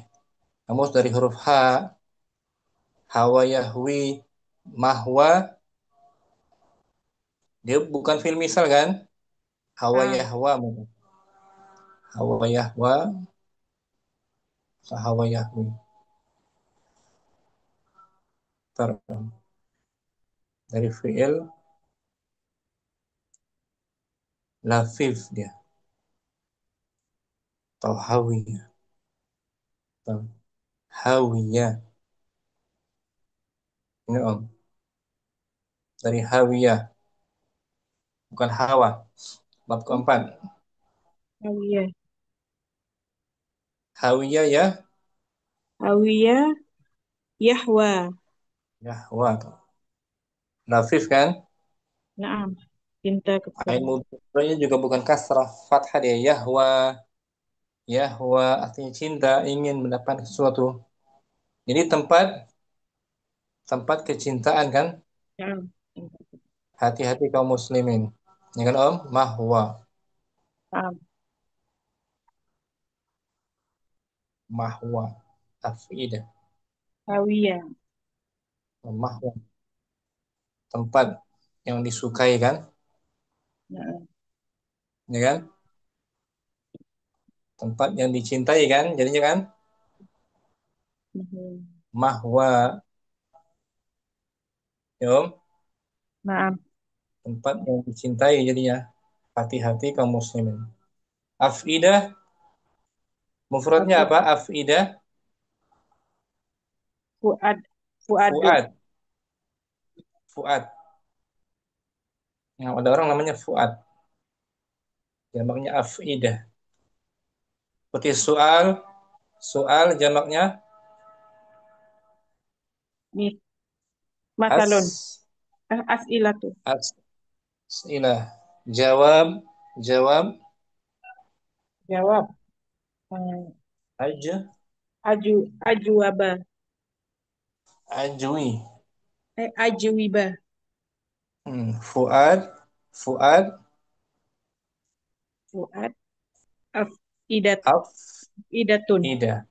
Kamus dari huruf ha. Hawa yahwi. Mahwa. Dia bukan fi'il misal kan? Hawa yahwa. Hawa yahwa. Hawa yahwi. Dari fi'il lafif dia. Atau hawiyah. Hawiyah. Ini om. Dari hawiyah. Bukan hawa. Bab keempat. Hawiyah. Hawiyah ya. Hawiyah yahwa. Yahwa. Lafif kan? Naam. Cinta kepada. Ain mudharanya juga bukan kasrah, fathah dia. Yahwa artinya cinta, ingin mendapatkan sesuatu. Jadi tempat kecintaan kan? Naam. Hati-hati kaum muslimin. Ya kan om? Mahwa. Naam. Mahwa. Afidah. Hawiyah. Mahwa. Tempat yang disukai kan? Naam. Ya kan? Tempat yang dicintai kan? Jadinya kan? Mahwa. Ya om? Naam. Tempat yang dicintai jadinya. Hati-hati kaum muslimin. Afidah. Mufradnya apa? Afidah. Fuad. Fuad. Fuad. Yang ada orang namanya Fuad. Jamaknya afidah. Seperti soal jamaknya Nih, masalun. as As'ilatu. as'ilah. Jawab Jawab. Eh, aja Ajuaba. ajui. Ajuiba. Fuad Fuad. Idatun. afidah.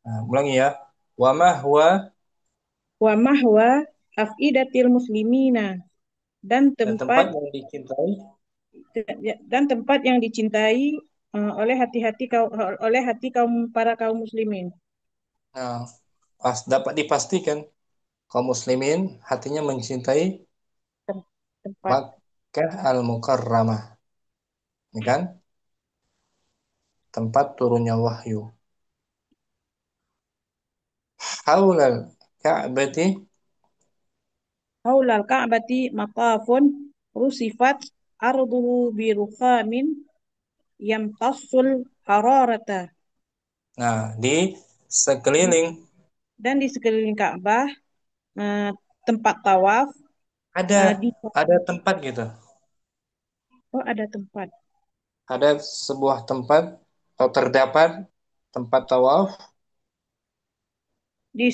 Nah, ulangi ya. Wa ma huwa Wa mahwa afidatil muslimina. Dan dan tempat tempat yang dicintai. dicintai oleh hati para kaum muslimin. Nah, dapat dipastikan kaum muslimin hatinya mencintai Tempat Makkah al-Mukarramah. Ya kan? Tempat turunnya wahyu. Haulal Ka'bati haulal ka'bati matafun rusifat arduhu birukhamin yamtassul hararata. Nah, di sekeliling Dan di sekeliling Ka'bah tempat tawaf ada di ada tempat gitu. ada tempat Ada sebuah tempat atau terdapat tempat tawaf di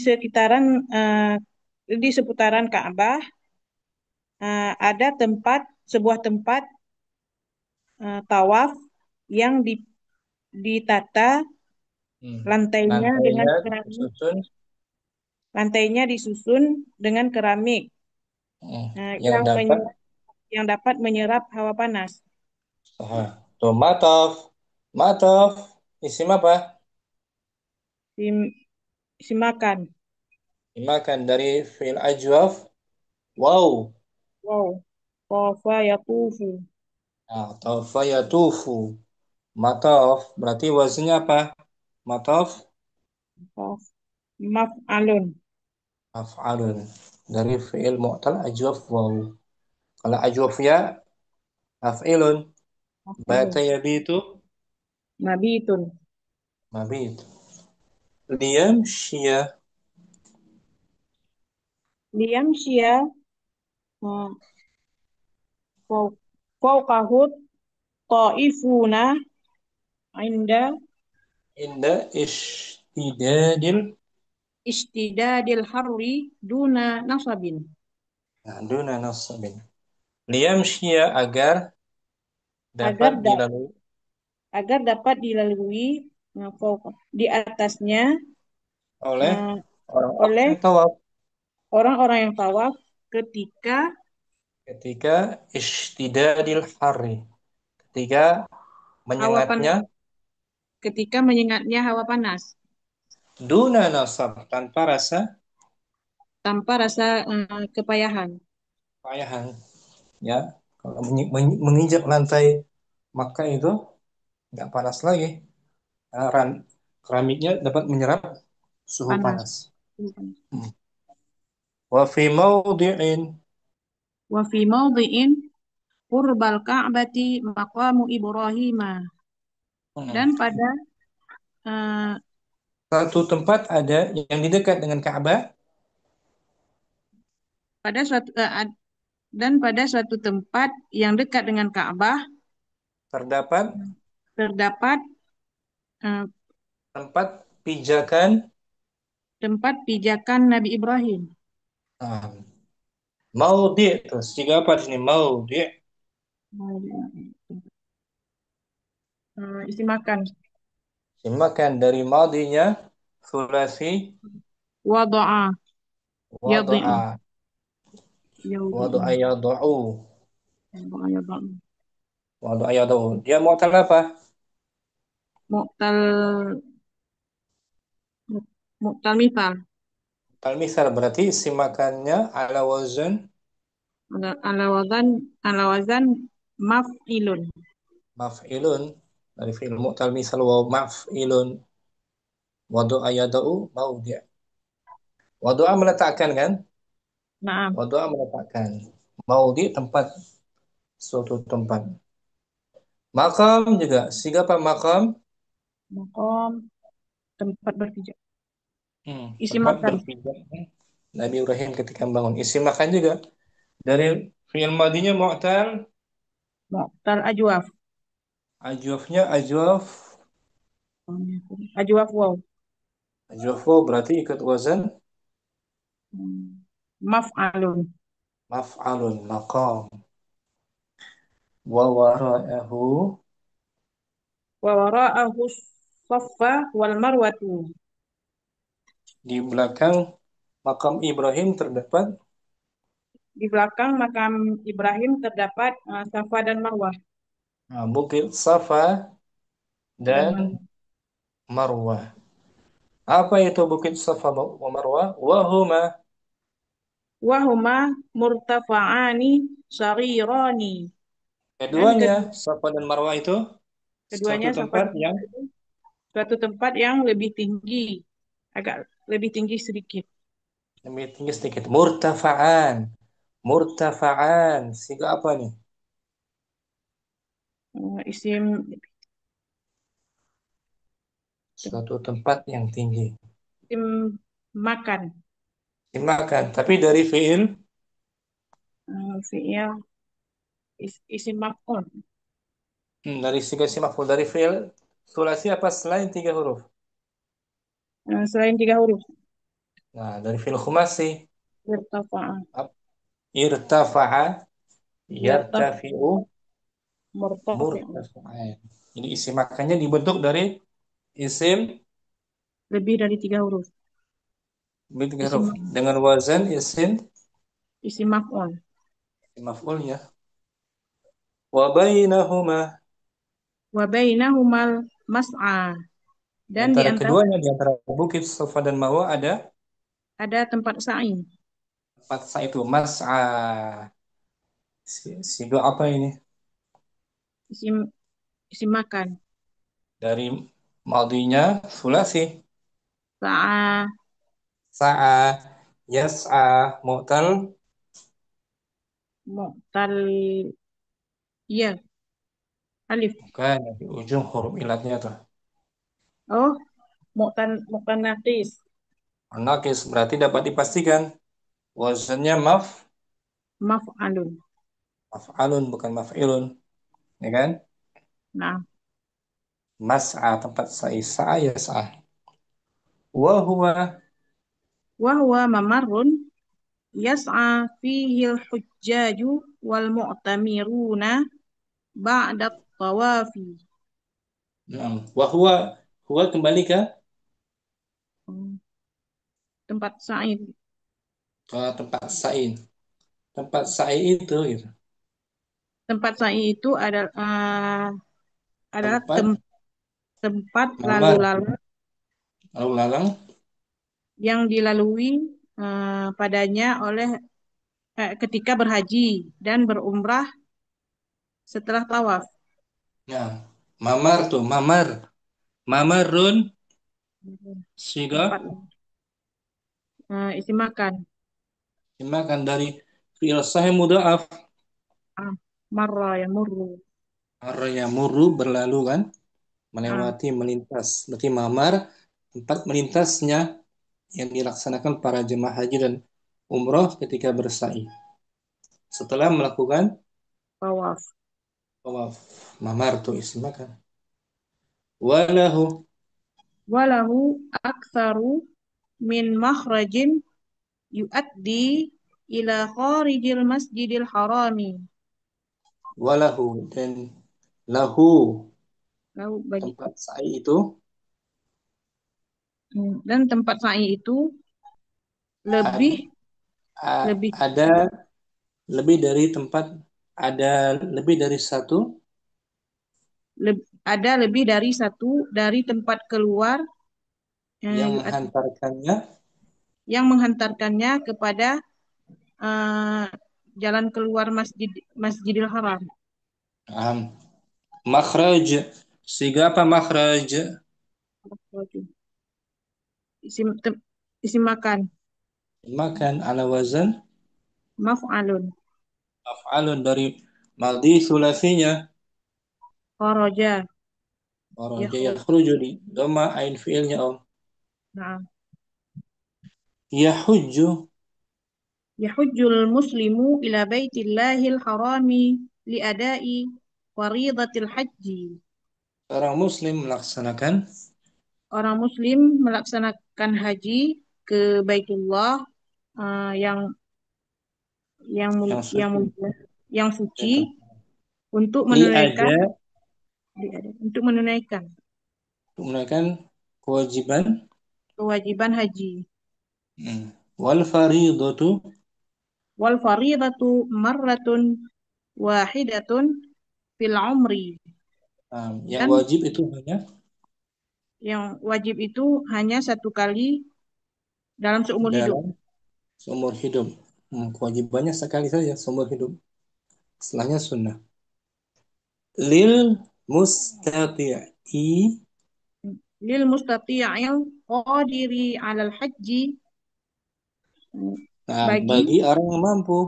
di seputaran Ka'bah ada sebuah tempat tawaf yang ditata lantainya dengan keramik. disusun Lantainya disusun dengan keramik yang dapat yang dapat menyerap hawa panas. tuh mataf isim apa? Simakan. Makan dari fi'il ajwaf wow. Wow. Tawafa yatufu. Nah, tawafa yatufu. Mataf berarti wazinnya apa? Mataf Maf'alun. maf'alun dari fi'il mu'tal ajwaf waw. Kalau ajwaf ya maf'ilun. Bata yabitu Mabitun. mabit. Liyamshiya Liyamshiya fawqahut ta'ifuna inda inda ishtidadil istidadil harri duna nasabin. duna nasabin. Liyamshiya agar dapat dilalui di atasnya oleh orang-orang oleh yang tawaf orang-orang yang tawaf ketika ishtidadil harri, ketika menyengatnya hawa panas duna nasab tanpa rasa kepayahan. Ya. Kalau menginjak lantai Makkah itu nggak panas lagi. Keramiknya dapat menyerap suhu panas. Wa fi mawdi'in Wa fi mawdi'in qurbal ka'bati maqamu Ibrahim. Dan pada satu tempat ada yang di dekat dengan Ka'bah. Pada suatu tempat yang dekat dengan Ka'bah terdapat tempat pijakan Nabi Ibrahim. Maudi' terus jika apa di sini maudi' Isi makan. Makan dari maudinya sulasi Wada'a. wada'a yada'u wada'a yada'u. Dia mu'tal apa? Mu'tal misal. Misal berarti simakannya ala wazan maf'ilun. Maf'ilun dari fi'il mu'tal misal wa maf'ilun. Wadu'a yada'u maudia. Wadu'a meletakkan kan? Naam. Wada'a meletakkan. Maudi tempat, suatu tempat. Makam juga. Siga apa makam? Maqam tempat berpijak. Isi Tempat makan. berpijak. Nabi Ibrahim ketika bangun. Isi makan juga. Dari fi'il madinya mu'tal. Mu'tal ajwaf. Ajwafnya ajwaf. Ajwaf waw. Ajwaf berarti ikut wazan. Maf'alun. Maf'alun maqam. Wa wara'ahu. Wa wara'ahu saffa wal marwatu. Di belakang makam Ibrahim terdapat Di belakang makam Ibrahim terdapat Safa dan Marwah. Bukit Safa dan Dan Marwah. Apa itu Bukit Safa wa Marwah? Wahuma. wahuma murtafa'ani sarirani. Dan Keduanya, Safa dan Marwah itu suatu keduanya Safa tempat dan yang Marwah itu suatu tempat yang lebih tinggi, agak lebih tinggi sedikit. lebih tinggi sedikit. Murtafa'an. Murtafa'an. Siga apa nih? Isim Suatu tempat yang tinggi. isim makan. Dimakan. Tapi dari fi'il Fi'il isim maf'ul. dari siga si maf'ul dari fi'il sulasi apa selain 3 huruf? Selain 3 huruf. Nah, dari fi'il khumasi Irtafa'a. irtafa'a Yartaf yartafi'u murtafi'u. murtafa'an. Jadi isi makannya dibentuk dari isim Lebih dari 3 huruf. tiga Isim huruf dengan wazan isim maf'ul. maf'ul ya. Wa bainahuma Wa bainahumal mas'a. di Dan di antara antara keduanya di antara Bukit Safa dan Marwah ada tempat sa'i. tempat sa itu mas'a. Siga apa ini? Isim isim makan. Dari madinya sulasi. Sa'a Sa'a yas'a mu'tal mu'tal iya alif. bukan di ujung huruf ilatnya tuh. Oh, mu'tan naqis. Naqis berarti dapat dipastikan wazannya Maf'alun. maf'alun bukan maf'ilun, ya kan? Nah, Mas'a tempat sa'i sa'a yas'a. Wa huwa wa huwa mamarrun yas'a fihi al-hujjaju wal mu'tamiruna ba'da tawafi. wa huwa kembali ke Tempat sa'i. tempat sa'i. Tempat sa'i itu gitu. Tempat sa'i itu adalah Tempat tempat lalu mamar lalu lalang yang dilalui padanya oleh ketika berhaji dan berumrah setelah tawaf. ya. Mamar tuh mamarun siga Tempat isi makan. dimakan dari fi'il sahih mudha'af Marra ya murru. arya murru berlalu kan Ah, melewati melintas berarti mamar tempat melintasnya yang dilaksanakan para jemaah haji dan umroh ketika bersa'i setelah melakukan tawaf. tawaf. Mamar tuh isi makan. Walahu Walahu aktsaru min makhrajin yuaddi ila kharijil masjidil harami. walahu dan lahu Lalu bagi tempat sa'i itu dan tempat sa'i itu ad- lebih lebih ada lebih dari tempat ada lebih dari satu ada lebih dari satu dari tempat keluar yang yuaddi, menghantarkannya yang menghantarkannya kepada eh, jalan keluar Masjidil Haram. makhraj siga apa makhraj Isim, isim makan. makan ala wazan maf'alun. Af'alun dari madhi sulasinya. Kharaja, Kharaja yakhruj. yakhruju di dhamma ain fi'ilnya Om. Nah, Yahujju yahujjul muslimu ila baitillahil harami liadai faridatil haji. orang muslim melaksanakan Orang muslim melaksanakan haji ke Baitullah yang yang yang suci mulia, yang dan suci untuk menunaikan li'ada untuk menunaikan untuk menunaikan kewajiban kewajiban haji. wal faridatu Wal faridatu marratun wahidatun fil umri. yang Dan wajib itu hanya yang wajib itu hanya satu kali dalam seumur hidup. dalam seumur hidup. Kewajibannya sekali saja seumur hidup. Setelahnya sunnah. Lil mustati'i Lil mustati'il qadiri 'alal haji, bagi bagi orang yang mampu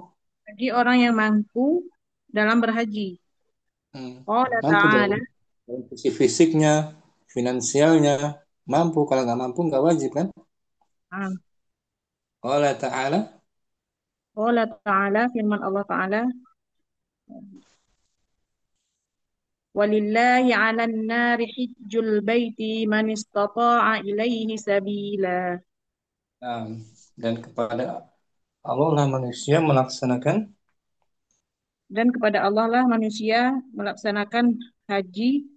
orang yang mampu dalam berhaji. Qala mampu ta'ala, dari sisi fisiknya, finansialnya, mampu. Kalau nggak mampu nggak wajib kan? Allah Ta'ala Qala ta'ala, firman Allah Ta'ala, walillahi 'alan nari hijjul baiti man istata'a ilaihi sabila. dan kepada Allah lah manusia melaksanakan Dan kepada Allah lah manusia melaksanakan haji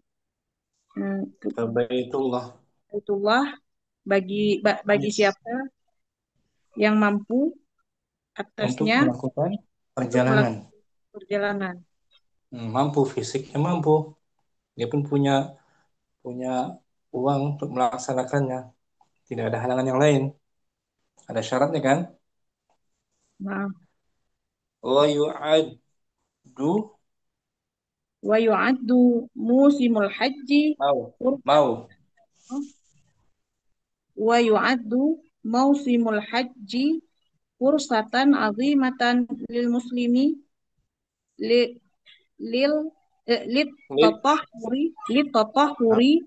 ke ke Baitullah Baitullah bagi siapa yang mampu untuk atasnya melakukan untuk perjalanan. melakukan perjalanan. Mampu fisiknya mampu, dia pun punya uang untuk melaksanakannya. Tidak ada halangan yang lain. Ada syaratnya kan? Nah, Wa yu'addu wa yu'addu musimul haji mau wa yu'addu mausimul haji fursatan azimatan lil muslimi li, lil lit tatahuri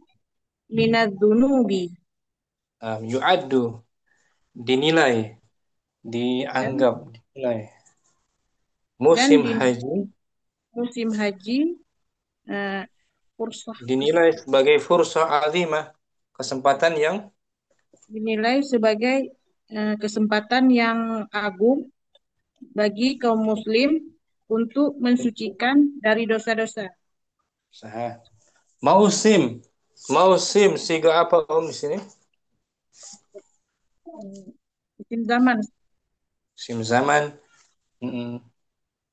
minadzunubi. yu'addu dinilai, dianggap, dinilai. Musim haji Musim haji fursah dinilai sebagai fursah azimah, kesempatan yang dinilai sebagai kesempatan yang agung bagi kaum muslim untuk mensucikan dari dosa-dosa. Mausim siga apa Om di sini? Musim zaman. Musim zaman.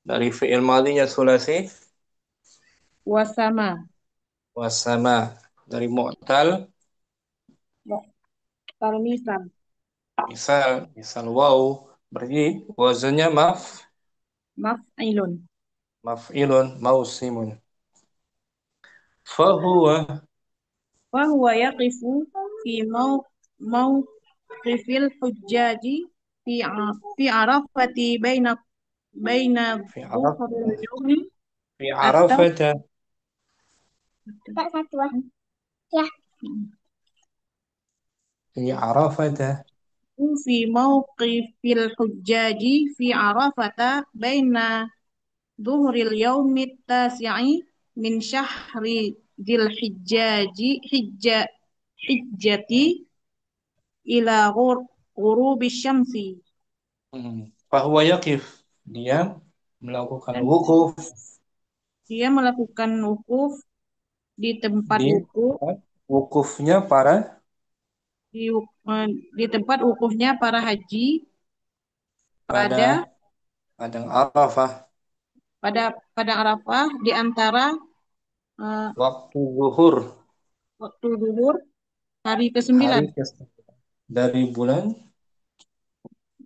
Dari fi'il madhinya sulasi wasama dari mu'tal misal waw berarti wazannya maf'ilun mausimun. Fahuwa yaqifu fi mawqifil hujjaji fi arafati baina dhuhril yawmi fi arafata fi arafata fi mawqifil hujjaji fi arafata baina dhuhril yawmi tasi'i min syahri dzil hijjati ila ghurubi syamsi. Fahuwa yaqif, dia melakukan wukuf. Dia melakukan wukuf di tempat wukufnya para di tempat wukufnya para haji pada padang Arafah, pada Arafah di antara waktu zuhur hari ke-9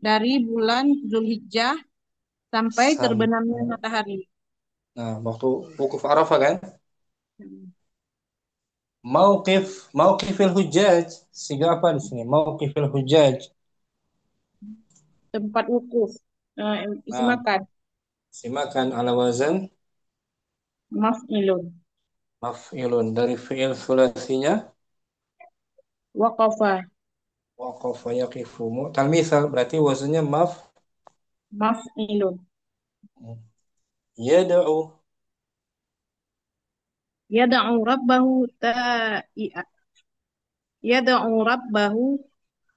dari bulan Zulhijjah sampai terbenamnya matahari. Nah, waktu wukuf Arafah kan? Mauqifil hujjaj, siga apa di sini? Mauqifil hujjaj. Tempat wukuf. Isim Nah, makan. simakan ala wazan Maf'ilun. maf'ilun. Dari fi'il sulasinya Waqafa. waqafa yaqifu. Mu'tal misal berarti wazannya Maf'ilun. yad'u. Yada'u rabbahu ta'i'a. Yada'u rabbahu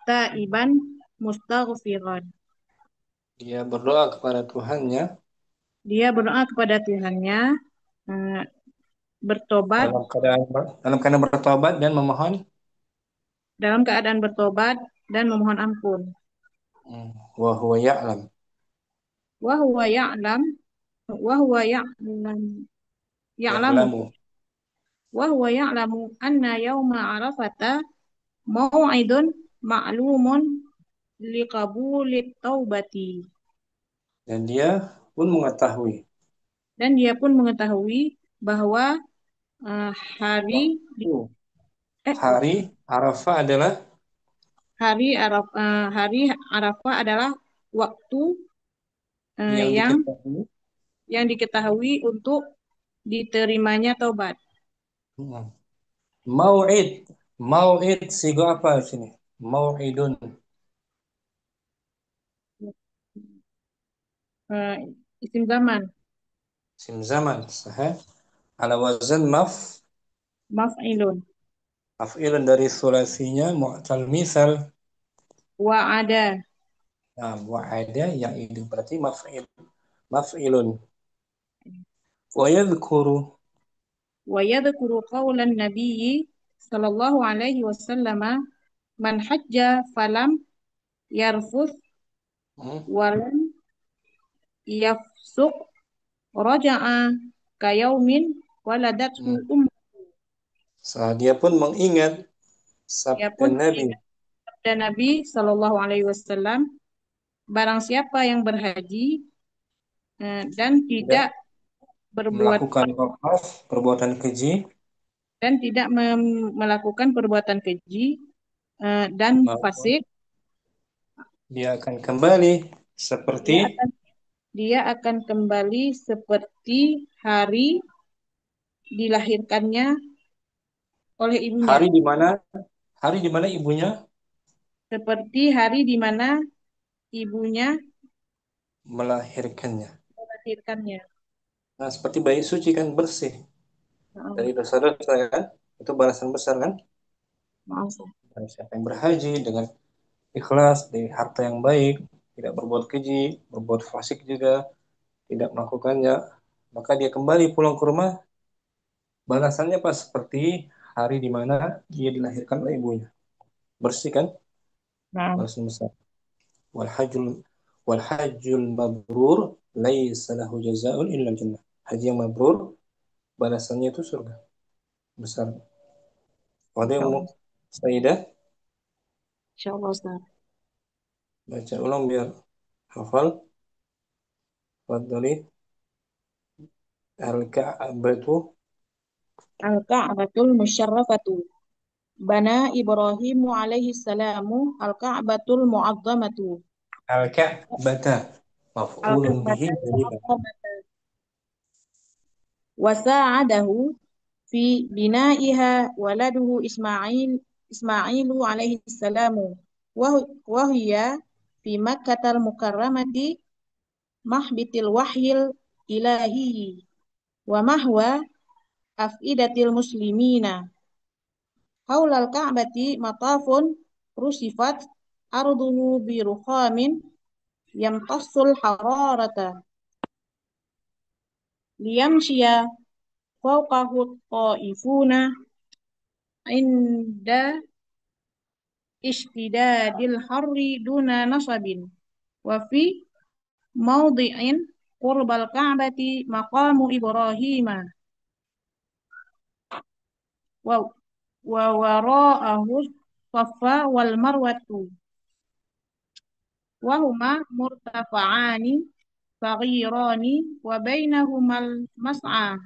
ta'iban mustaghfiran. Dia berdoa kepada Tuhannya Dia berdoa kepada Tuhannya, eh, bertobat, dalam keadaan bertobat dan memohon dalam keadaan bertobat dan memohon ampun. wa huwa ya'lam. Wa huwa ya'lam, wa huwa ya'lam, ya'lamu, Ya'lamu. wa huwa ya'lamu anna yawma arafata mau'idun ma'lumun liqabulit taubati. Dan dia pun mengetahui Dan dia pun mengetahui bahwa hari hari Arafah adalah hari Arafah adalah waktu yang yang diketahui untuk diterimanya taubat. Mau'id. Mau'id sigo apa di sini? Mau'idun. Isim zaman. Isim zaman. Sahih. Ala wazan Maf'ilun. maf'ilun dari sulasinya mu'tal misal. Wa'ada. Nah, wa'ada ya'idu berarti maf'ilun. Wa yadhkuru. Wa yadhkuru qawlan nabiyyi sallallahu alaihi wasallam man hajja falam yarfuth walam yafsuq raja'a kayaumin waladathu Dia pun mengingat Dia sabda pun Nabi. sabda Nabi sallallahu alaihi wasallam, barang siapa yang berhaji dan tidak berbuat Melakukan perbuatan keji dan tidak melakukan perbuatan keji dan fasik, dia akan kembali seperti dia akan kembali seperti hari dilahirkannya oleh ibunya. Hari di mana ibunya Seperti hari di mana ibunya melahirkannya. Nah, seperti bayi suci kan bersih dari dosa-dosa kan? Itu balasan besar kan? Dan siapa yang berhaji dengan ikhlas dari harta yang baik, tidak berbuat keji, berbuat fasik juga, tidak melakukannya, maka dia kembali pulang ke rumah, balasannya pas seperti hari di mana dia dilahirkan oleh ibunya. Bersih kan? Balasan besar. Wal hajjul mabrur laisa lahu jazaa'un illa jannah. Haji yang mabrur balasannya itu surga besar. Wadah Sayyidah, Insyaallah Ustaz. baca ulang biar hafal. Fadhali. Al-Ka'batul Musyarrafatu. Bana Ibrahim alaihi salamu al-Ka'batul Mu'azzamatu. Al-Ka'bata maf'ulun bihi Wasa'adahu fi bina'iha waladuhu Ismailu alaihi salamu wa hiya fi Makkatal Mukarramati mahbitil wahyil ilahi wa mahwa afidatil muslimina. Haulal Ka'bati matafun rusifat arduhu bi rukhamin yamtassul hararata liyamshiya fawqahu ta'ifuna inda ishtidadil harri duna nasabin wa fi mawdi'in qurbal Ka'bati maqamu Ibrahima wa wara'ahu Safa wal Marwatu wa huma murtafa'ani saghirani wa bainahumal mas'a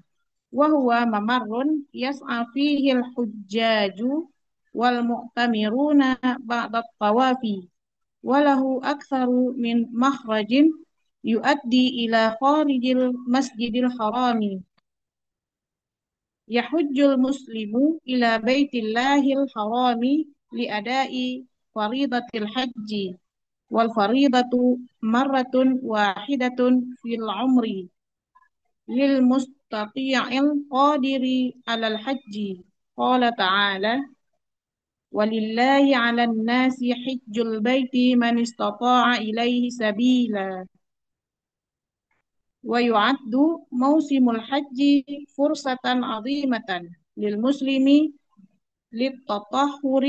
wa huwa mamarrun yas'a fihi al-hujjaju wal mu'tamiruna ba'da tawafi wa lahu aktsaru min makhrajin يؤدي إلى خارج المسجد الحرام. يحج المسلم إلى بيت الله الحرام لأداء فريضة الحج، والفريضة مرة واحدة في العمر للمستطيع القادر على الحج. قال تعالى: ولله على الناس حج البيت من استطاع إليه سبيلا. ويعد موسم الحج فرصة عظيمة للمسلم للتطهر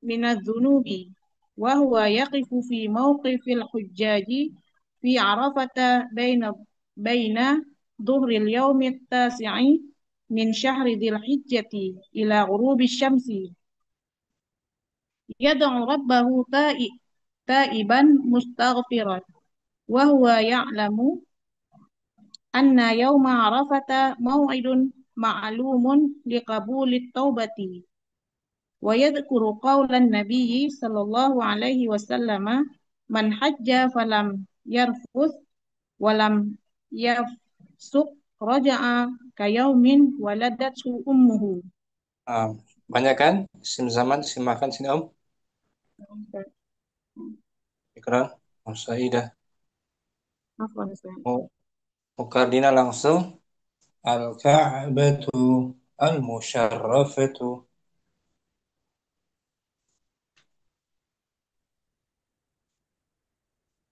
من الذنوب، وهو يقف في موقف الحجاج في عرفة بين ظهر اليوم التاسع من شهر ذي الحجة إلى غروب الشمس، يدعو ربه تائبا مستغفرا، وهو يعلم أن يوم عرفة موعد معلوم لقبول التوبة. ويذكر قول النبي صلى الله عليه وسلم: من حج فلم يرفث ولم يفسق رجع كيوم ولدته أمه. Banyak kan? Isim zaman disimakan sini Om. Ikrar, Saidah. Afwan, Ustaz. Mukardina langsung. Al-Ka'batu al-musharrafatu.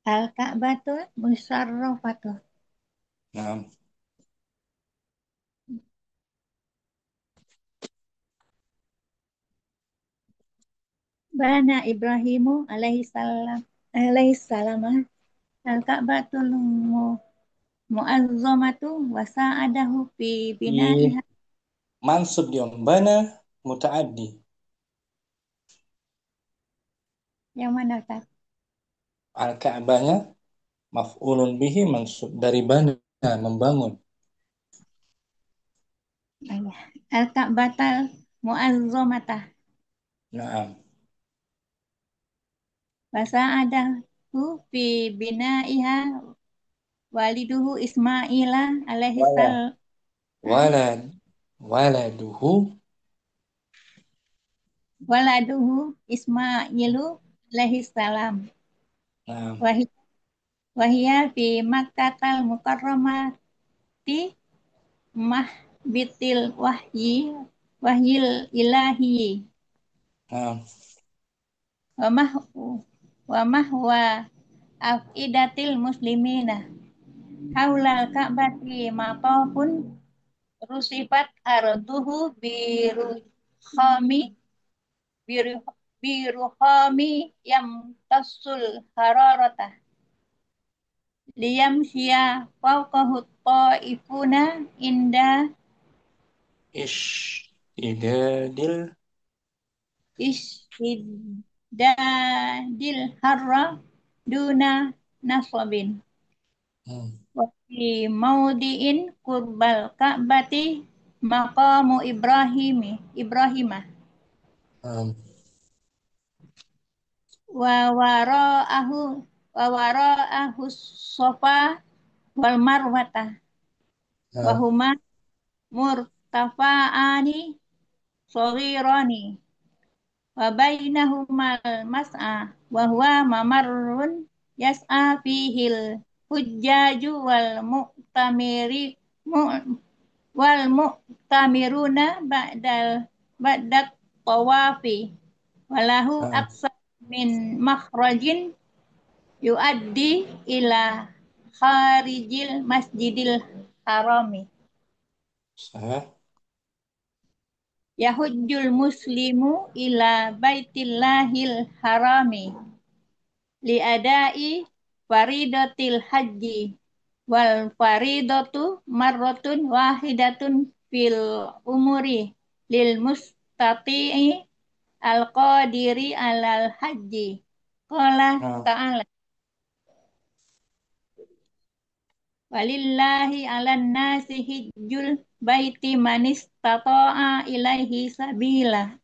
Al-Ka'batul Musyarrafatu. Nah, Bana Ibrahimu alaihissalam Al-Ka'batul Mu'azzamatu wa sa'adahu fi bina'iha. mansub dia bana mutaaddi. Yang mana, Ustaz? Al-Ka'bahnya maf'ulun bihi mansub dari bana membangun. Al-Ka'batal Mu'azzamata Nah, wa sa'adahu fi bina'iha waliduhu Ismaila alaihissalam. walad waladuhu Waladuhu Ismailu alaihissalam. nah, Wahia fi Makkatal Mukarramati mahbitil wahyil ilahi nah, wa mahwa afidatil muslimina haulal ka'bati matafun rusifat arduhu biruhami yang tasul hararata liyamshiya fawqahu ta'ifuna inda idadil ishiddadil harra duna nasabin wa fi maudiin kurbal ka'bati maqamu Ibrahimah wa wara'ahu sofa wal marwata wa huma murtafa'ani saghirani wa bainahumal mas'a wa huwa mamarrun yas'a fihil hujjaju wal mu'tamiruna ba'dat tawafi walahu aksa min makhrajin yuaddi ila kharijil masjidil harami. Yahujjul muslimu ila baitillahil harami liadai faridatil haji wal faridatu marratun wahidatun fil umuri lil mustati'i al qadiri alal haji. Qala ta'ala walillahi 'alan nasi hijjul baiti man istata'a ilaihi sabila.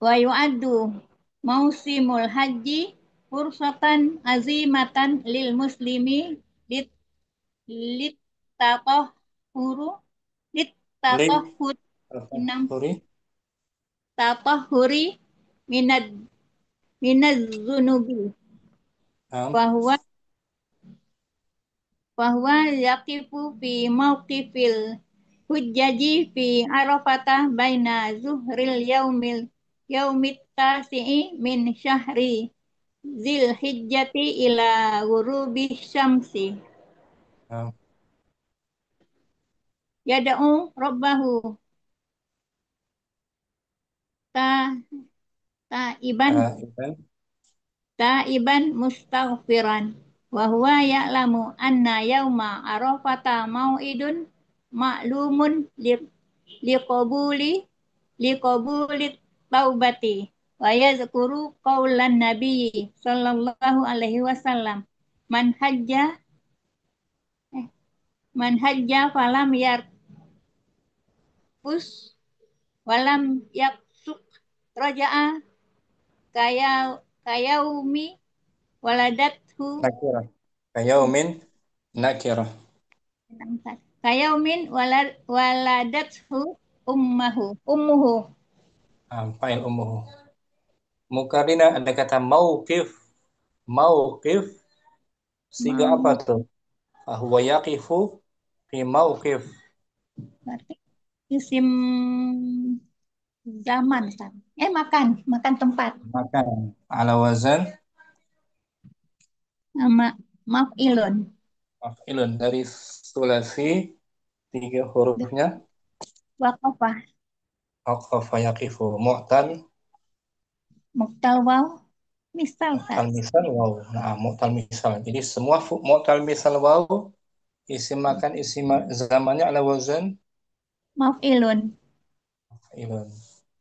Wa yu'addu mausimul haji fursatan azimatan lil muslimi lit lit tatahuru lit Lin tatahur minam Huri. tatahuri minad minaz zunubi Naam. bahwa bahwa yaqifu fi mauqifil hujjaji fi arafata baina zuhril yaumit tasi'i min syahri zil hijjati ila ghurubi syamsi Naam. yada'u rabbahu ta taiban Iban. taiban mustaghfiran wa huwa ya'lamu anna yauma arafata mau'idun ma'lumun liqabuli liqabuli taubati wa yazkuru qaulan nabiyyi sallallahu alaihi wasallam man hajja man hajja falam yarfus walam yaksuk raja'a kaya kayaumi waladathu Nakirah. Kayaumin nakirah. kayaumin waladathu ummuhu Fa'il umuhu. Mukarrina ada kata mauqif. Mauqif siga apa mau tuh? Huwa yaqifu fi mauqif. berarti isim zaman kan makan tempat Makan. Ala wazan nama maf'ilun maf'ilun dari sulasi 3 hurufnya waqafah waqafa yaqifu mu'tal muktal waw misal mu'tal misal waw. Nah, mu'tal misal. Jadi semua mu'tal misal waw isim makan isim zamannya ala wazan maf'ilun maf'ilun.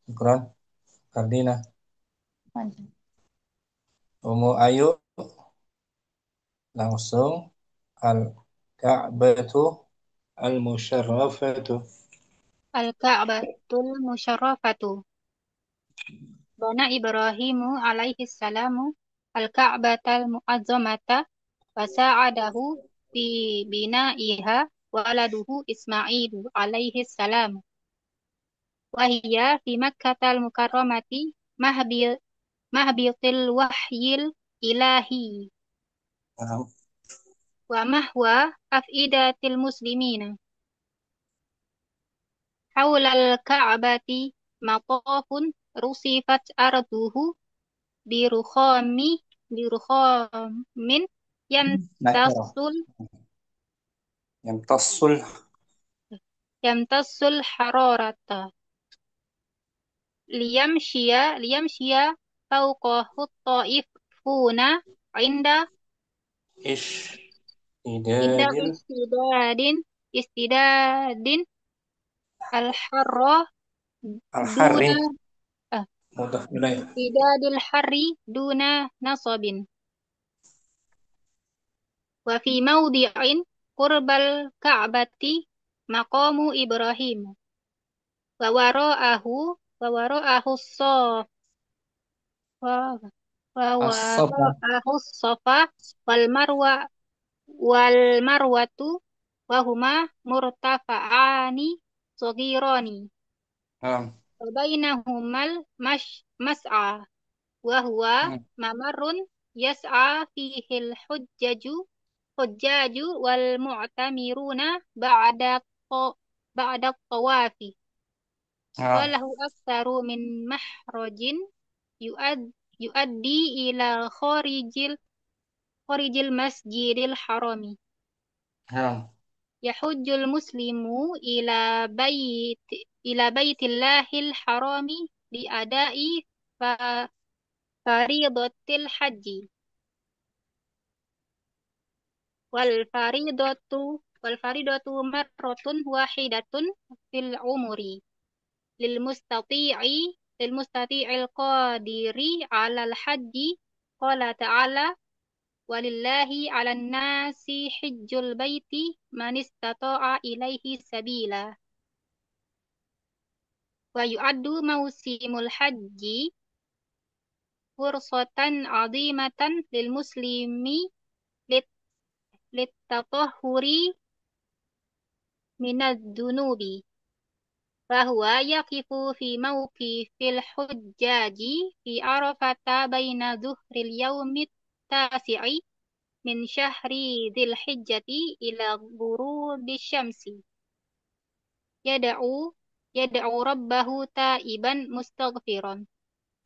Syukran. Kardina. Umu Ayu langsung al-Ka'batu al-Musharrafatu. Al-Ka'batul Musyarrafatu. Bana Ibrahimu alaihi salamu al-Ka'batal mu'azzamata wa sa'adahu fi bina'iha waladuhu Ismailu alaihi salam. Wa hiya fi Makkatal Mukarramati mahbitil wahyil ilahi Nah, wa mahwa afidatil muslimina. Haulal Ka'bati matafun rusifat arduhu birukhamin nakirah. yamtassul Yamtassul hararata liyamshiya fawqahu ta'ifuna inda ish inda idadil istidadin al-harra al-harri duna mudhaf ilaih. istidadil harri duna nasabin wa fi mawdi'in qurbal ka'bati maqamu Ibrahim wa wara'ahu As-safa safa wal marwa wal marwatu wa huma murtafa'ani saghirani Naam. wa bainahumal mas'a wa huwa mamarrun yas'a fihi hujjaju wal mu'tamiruna ba'da tawafi Naam. walahu aktsaru min mahrajin yuaddi ila kharijil masjidil harami Naam. yahujjul muslimu ila baitillahil harami li adai faridatil haji wal faridatu marratun wahidatun fil umri lil mustati'il qadiri 'alal haji qala ta'ala walillahi 'alan nasi hijjul baiti man istata'a ilaihi sabila wa yu'addu mausimul haji fursatan 'azimatan lil muslimi litatahhuri minadz dzunubi. Fahuwa yaqifu fi mawqifil hujjaji fi Arafata baina zuhril yaumit tasi'i min syahri dzil hijjati ila ghurubisy syamsi. Yad'u rabbahu ta'iban mustaghfiran.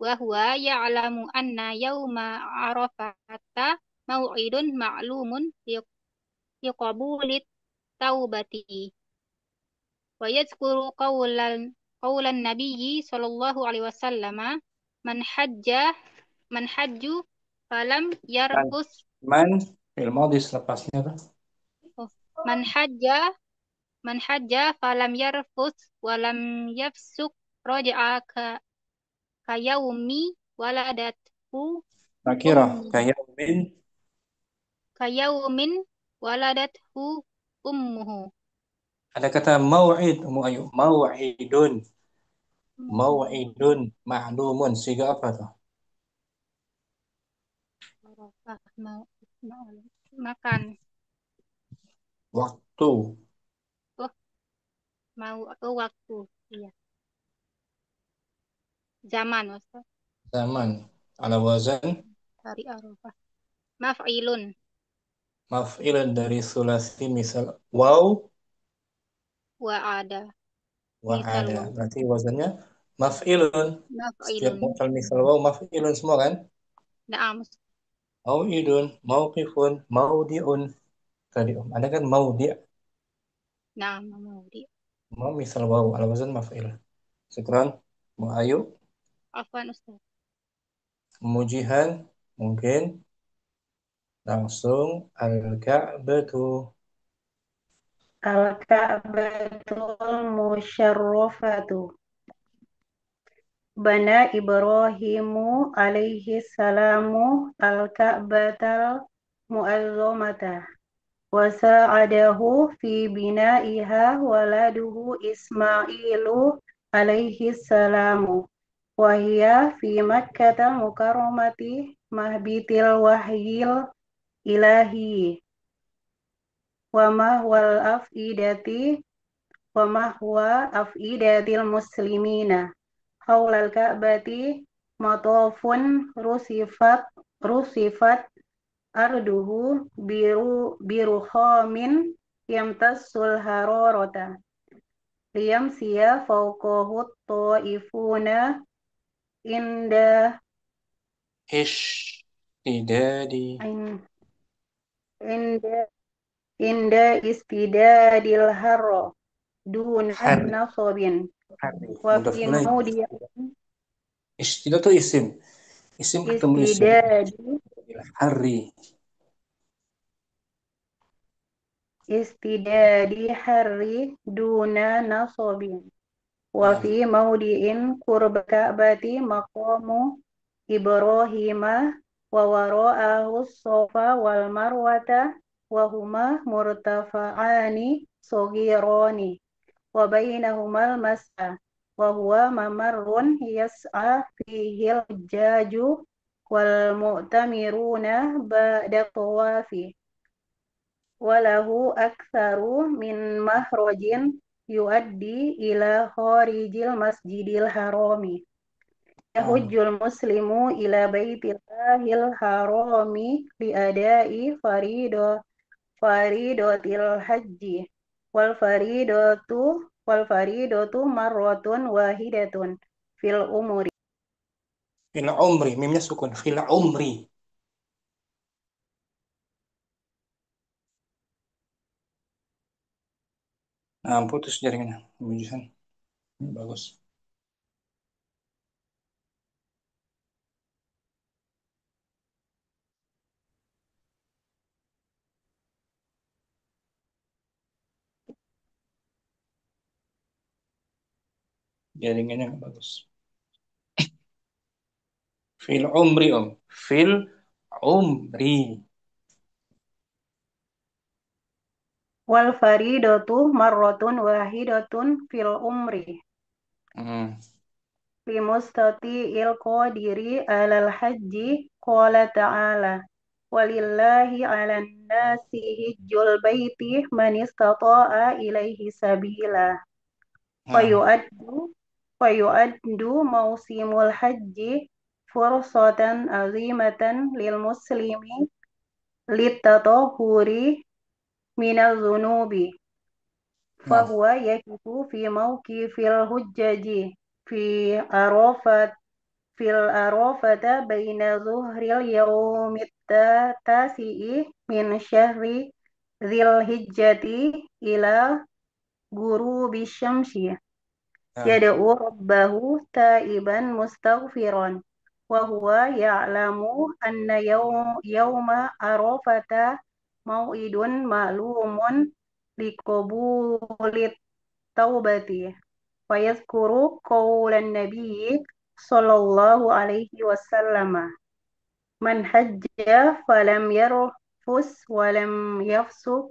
Wa huwa ya'lamu anna yauma Arafata mau'idun ma'lumun liqabulit taubati. Wa yadhkuru qawlan nabiyyi sallallahu alaihi wasallam man hajju falam yarfus Man fil madhi selepasnya apa? man hajja falam yarfus walam yafsuk raja'a ka yaumi waladathu Nakirah ummu kayaumin waladatuhu ummuhu. ada kata mau'id Ayu mau'idun ma'lumun siga apa tuh? Makan. Waktu Waktu. Iya. Zaman, Ustaz. zaman ala wazan Hari Arafah. Maf'ilun. maf'ilan dari sulasi misal waw Wa'ada. wa Misal ada. waw. Berarti wazannya maf'ilun. Setiap Maf'ilun. mu'tal misal waw maf'ilun semua kan? Naam. Mau'idun, mauqifun, maudi'un. Tadi ada kan maudi'. Naam. Maudi. Mau misal waw ala wazan maf'il. Syukran. Mau ayu Afwan, Ustaz. mujihan mungkin langsung al-ka'batu Al-Ka'batul Musyarrafatu. Bana Ibrahimu alaihi salamu al-Ka'batal mu'azzamata wa sa'adahu fi bina'iha waladuhu Ismailu alaihi salamu wa hiya fi Makkatal Mukarramati mahbitil wahyil ilahi wa mahwal afidati wa mahwa afidatil muslimina haulal ka'bati matofun rusifat arduhu biruhamin yamtassul hararata liyamsiya fawqahu ta'ifuna inda ish tidadi inda istidadil harro duna hari nasobin hari wa mudaf fi ilaih maudi istilah itu isim ketemu isim hari istidadi harri duna nasobin wa fi maudiin qurba ka'bati maqamu Ibrahima wa wara'ahu sofa wal marwata wa huma murtafa'ani sogironi wa bainahumal mas'a wa huwa mamarrun yas'a fihil hujjaju wal mu'tamiruna ba'da tawafi walahu aktsaru min mahrojin yuaddi ila kharijil masjidil harami yahujjul muslimu ila baitillahil harami li adai faridotil haji wal faridatu marratun wahidatun fil umri fil umri mimnya sukun fil umri putus jaringannya mujihan bagus jaringannya nggak bagus fil umri fil umri wal faridatu marratun wahidatun fil umri لمستطيع القادر على الحج قال تعالى ولله على الناس حج البيت من استطاع إليه سبيلا Nah, ويؤد موسم الحج فرصة عظيمة للمسلم للتطهر من الذنوب nah, فهو يقف في موقف الحجاج في عرفة بين ظهر اليوم التاسع من شهر ذي الحجة إلى غروب الشمس nah. يدعو ربه تائبا مستغفرا وهو يعلم أن يوم عرفة موعد معلوم لقبول التوبة ويذكر قول النبي صلى الله عليه وسلم من حج فلم يرفث ولم يفسق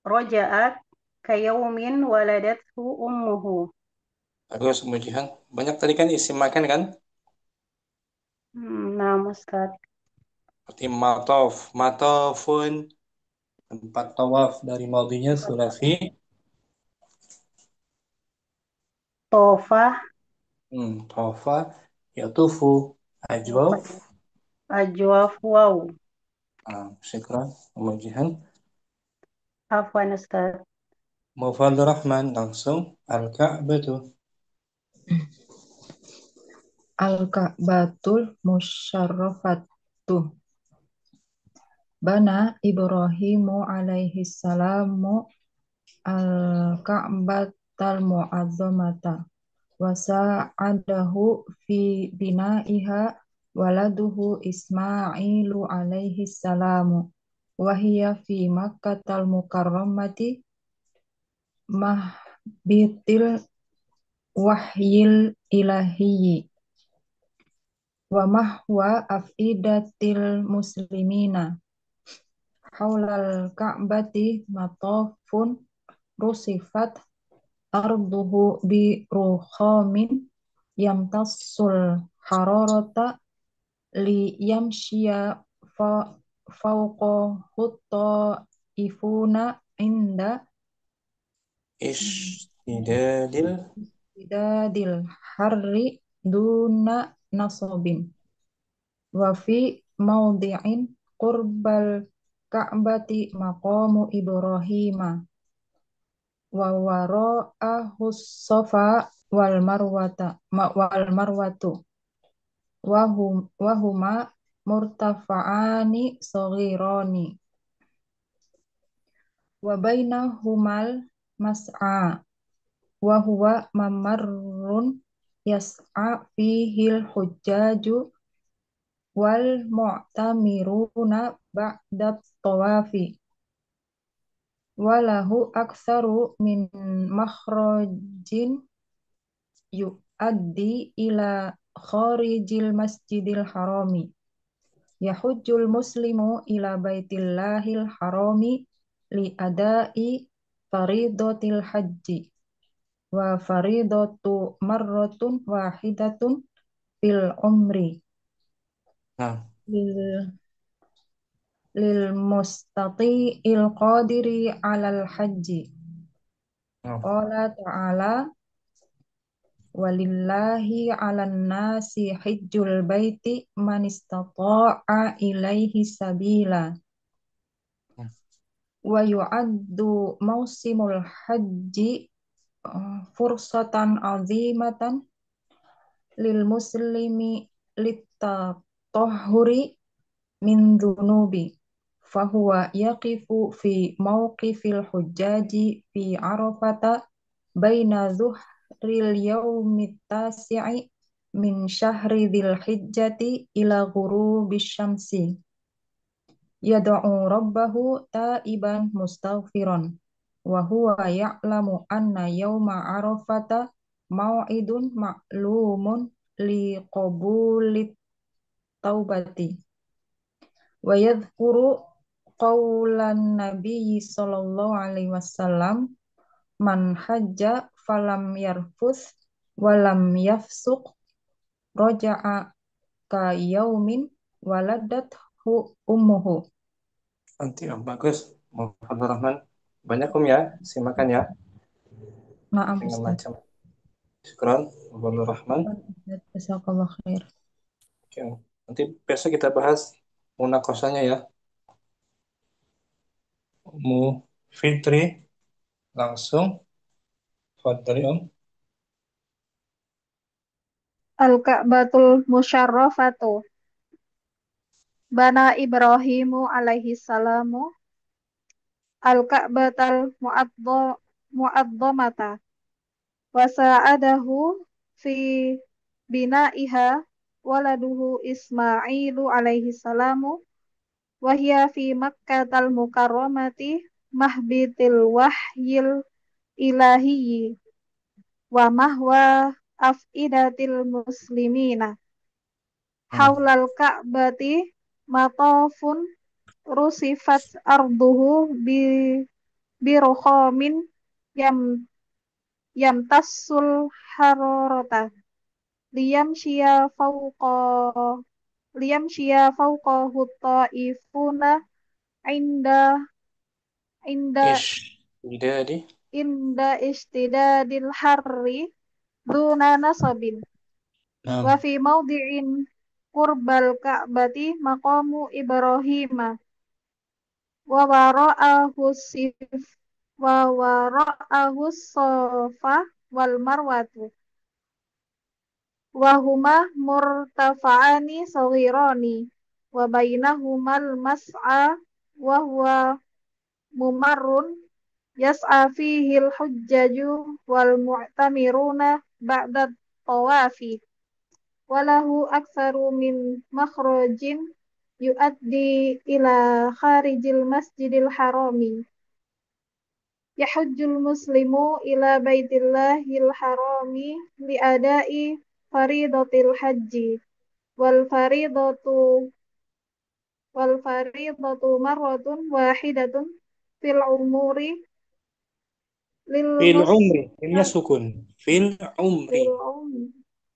رجع كيوم ولدته أمه. Bagus, kemudian banyak tadi kan isim makan kan? Nah, Ustaz. Seperti matof, matofun, tempat tawaf dari madinya sulasi. Tofa, Tofa, yatufu, ajwaf. Ajwaf, wow. Syukran, kemudian Afwan, Ustaz. Mufadul Rahman langsung Al-Ka'batu. Al-Ka'batul Musyarrafatu. Bana Ibrahimu alaihi salamu al-Ka'batal Mu'azzamata wa sa'adahu fi bina'iha waladuhu Ismailu alaihi salamu wa hiya fi Makkatal Mukarramati mahbitil wahyil ilahiyyi wa mahwa afidatil muslimina haulal ka'bati matafun rusifat arduhu bi ruhamin yamtassul hararata li yamshiya fauqa hutta ifuna inda Istidadil idadil harri duna nasobin wa fi maudhi'in qurbal ka'bati maqamu Ibrahima wa wara'ahu safa wal marwatu wa huma murtafa'ani saghirani wa bainahumal mas'a wa huwa mamarrun yas'a fihil hujjaju wal mu'tamiruna ba'da tawafi walahu aktsaru min makhrajin yu'addi ila kharijil masjidil harami yahujjul muslimu ila baitillahil harami li adai faridatil hajji wa faridatu marratun wahidatun fil umri Nah, lil mustati'il qadiri alal hajji qala ta'ala walillahi 'alan nasi hajjul baiti man istata'a ilaihi sabila wa yu'addu mausimul hajji fursatan azimatan lil muslimi litatahhuri min dhunubi fahuwa yaqifu fi mawqifil hujjaji fi arafata baina zuhril yaumit tasi'i min syahri dzil hijjati ila ghurubis syamsi yad'u rabbahu taiban mustaghfiran wa huwa ya'lamu anna yauma arafata mau'idun ma'lumun li qabulit taubati wa yadhkuru qaulan nabiyyi sallallahu alaihi wasallam man hajja falam yarfuth walam yafsuq roja'a ka yaumin waladathu ummuhu. Nanti bagus. Muhammad Rahman. Banyak ya, simakan ya. Na'am Dengan Ustaz. macam. Syukran, Muhammad Rahman. Jazakallah khair. Oke. Nanti besok kita bahas munakosanya ya. Mu Fitri langsung. Fadli Om. Al-Ka'batul Musyarrafatu. Bana Ibrahimu alaihi salamu Al-Ka'batal Mu'addamata wa sa'adahu fi bina'iha waladuhu Ismailu alaihi salamu wa hiya fi Makkatal Mukarramati mahbitil wahyil ilahiyyi wa mahwa afidatil muslimina haulal Ka'bati matafun rusifat arduhu birukhamin yam yamtassul hararata liyamshiya fawqa ta'ifuna inda inda Jadi. inda istidadil harri duna nasabin wa fi mawdi'in qurbal ka'bati maqamu Ibrahima wa wara'ahu sofa wal marwatu wa huma murtafa'ani saghirani wa bainahumal mas'a wa huwa mumarrun yas'a fihi al-hujjaju wal mu'tamiruna ba'da tawafi walahu aktsaru min makhrajin yu'addi ila kharijil masjidil harami yahujjul muslimu ila baitillahil harami li'adai faridatil haji wal faridatu marratun wahidatun fil umri Fil umri. Ini sukun. Fil umri.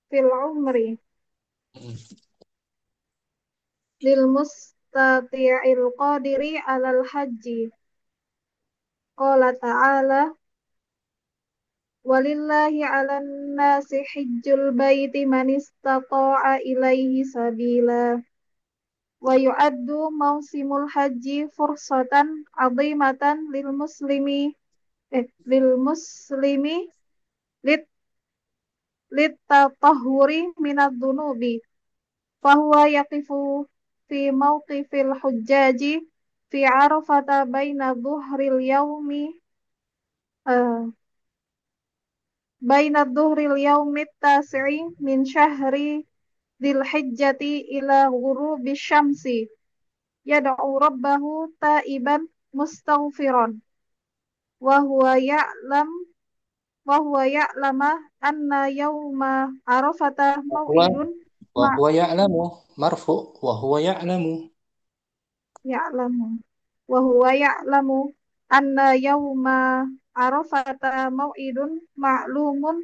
fil umri lil mustati'il qadiri alal haji. Qala ta'ala walillahi 'alan nasi hijjul baiti man istata'a ilaihi sabila wa yu'addu mausimul haji fursatan 'azimatan lil muslimi litatahhuri minadz dzunubi fa huwa yaqifu fi mauqifil hujjaji fi Arafata baina dhuhril yaumi tasi'i min syahri dzil hijjati ila ghurubisy syamsi yad'u rabbahu ta'iban mustaghfiran wa huwa ya'lama anna yauma Arafata mau'idun wa huwa ya'lamu marfu wa huwa ya'lamu anna yauma Arafata mau'idun ma'lumun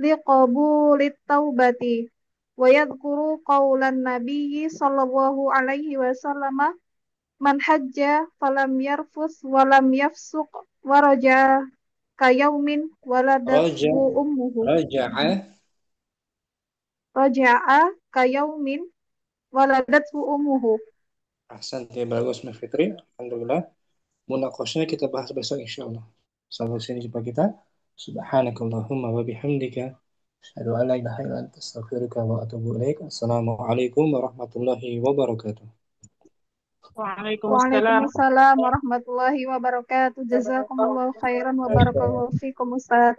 liqabulit taubati wa yadhkuru qaulan nabiyyi sallallahu alaihi wasallam man hajja falam yarfus walam yafsuq wa raja'a ka yaumin waladatu ummuhu raja'a ka yaumin waladatu ummuhu. Ahsan, bagus Mbak Fitri. Alhamdulillah. Munakosnya kita bahas besok insyaallah. Sampai sini jumpa kita. Subhanakallahumma wa bihamdika asyhadu an la ilaha illa anta astaghfiruka wa atubu ilaik. Assalamualaikum warahmatullahi wabarakatuh. Waalaikumsalam warahmatullahi wabarakatuh. Jazakumullahu khairan wa barakallahu fikum Ustaz.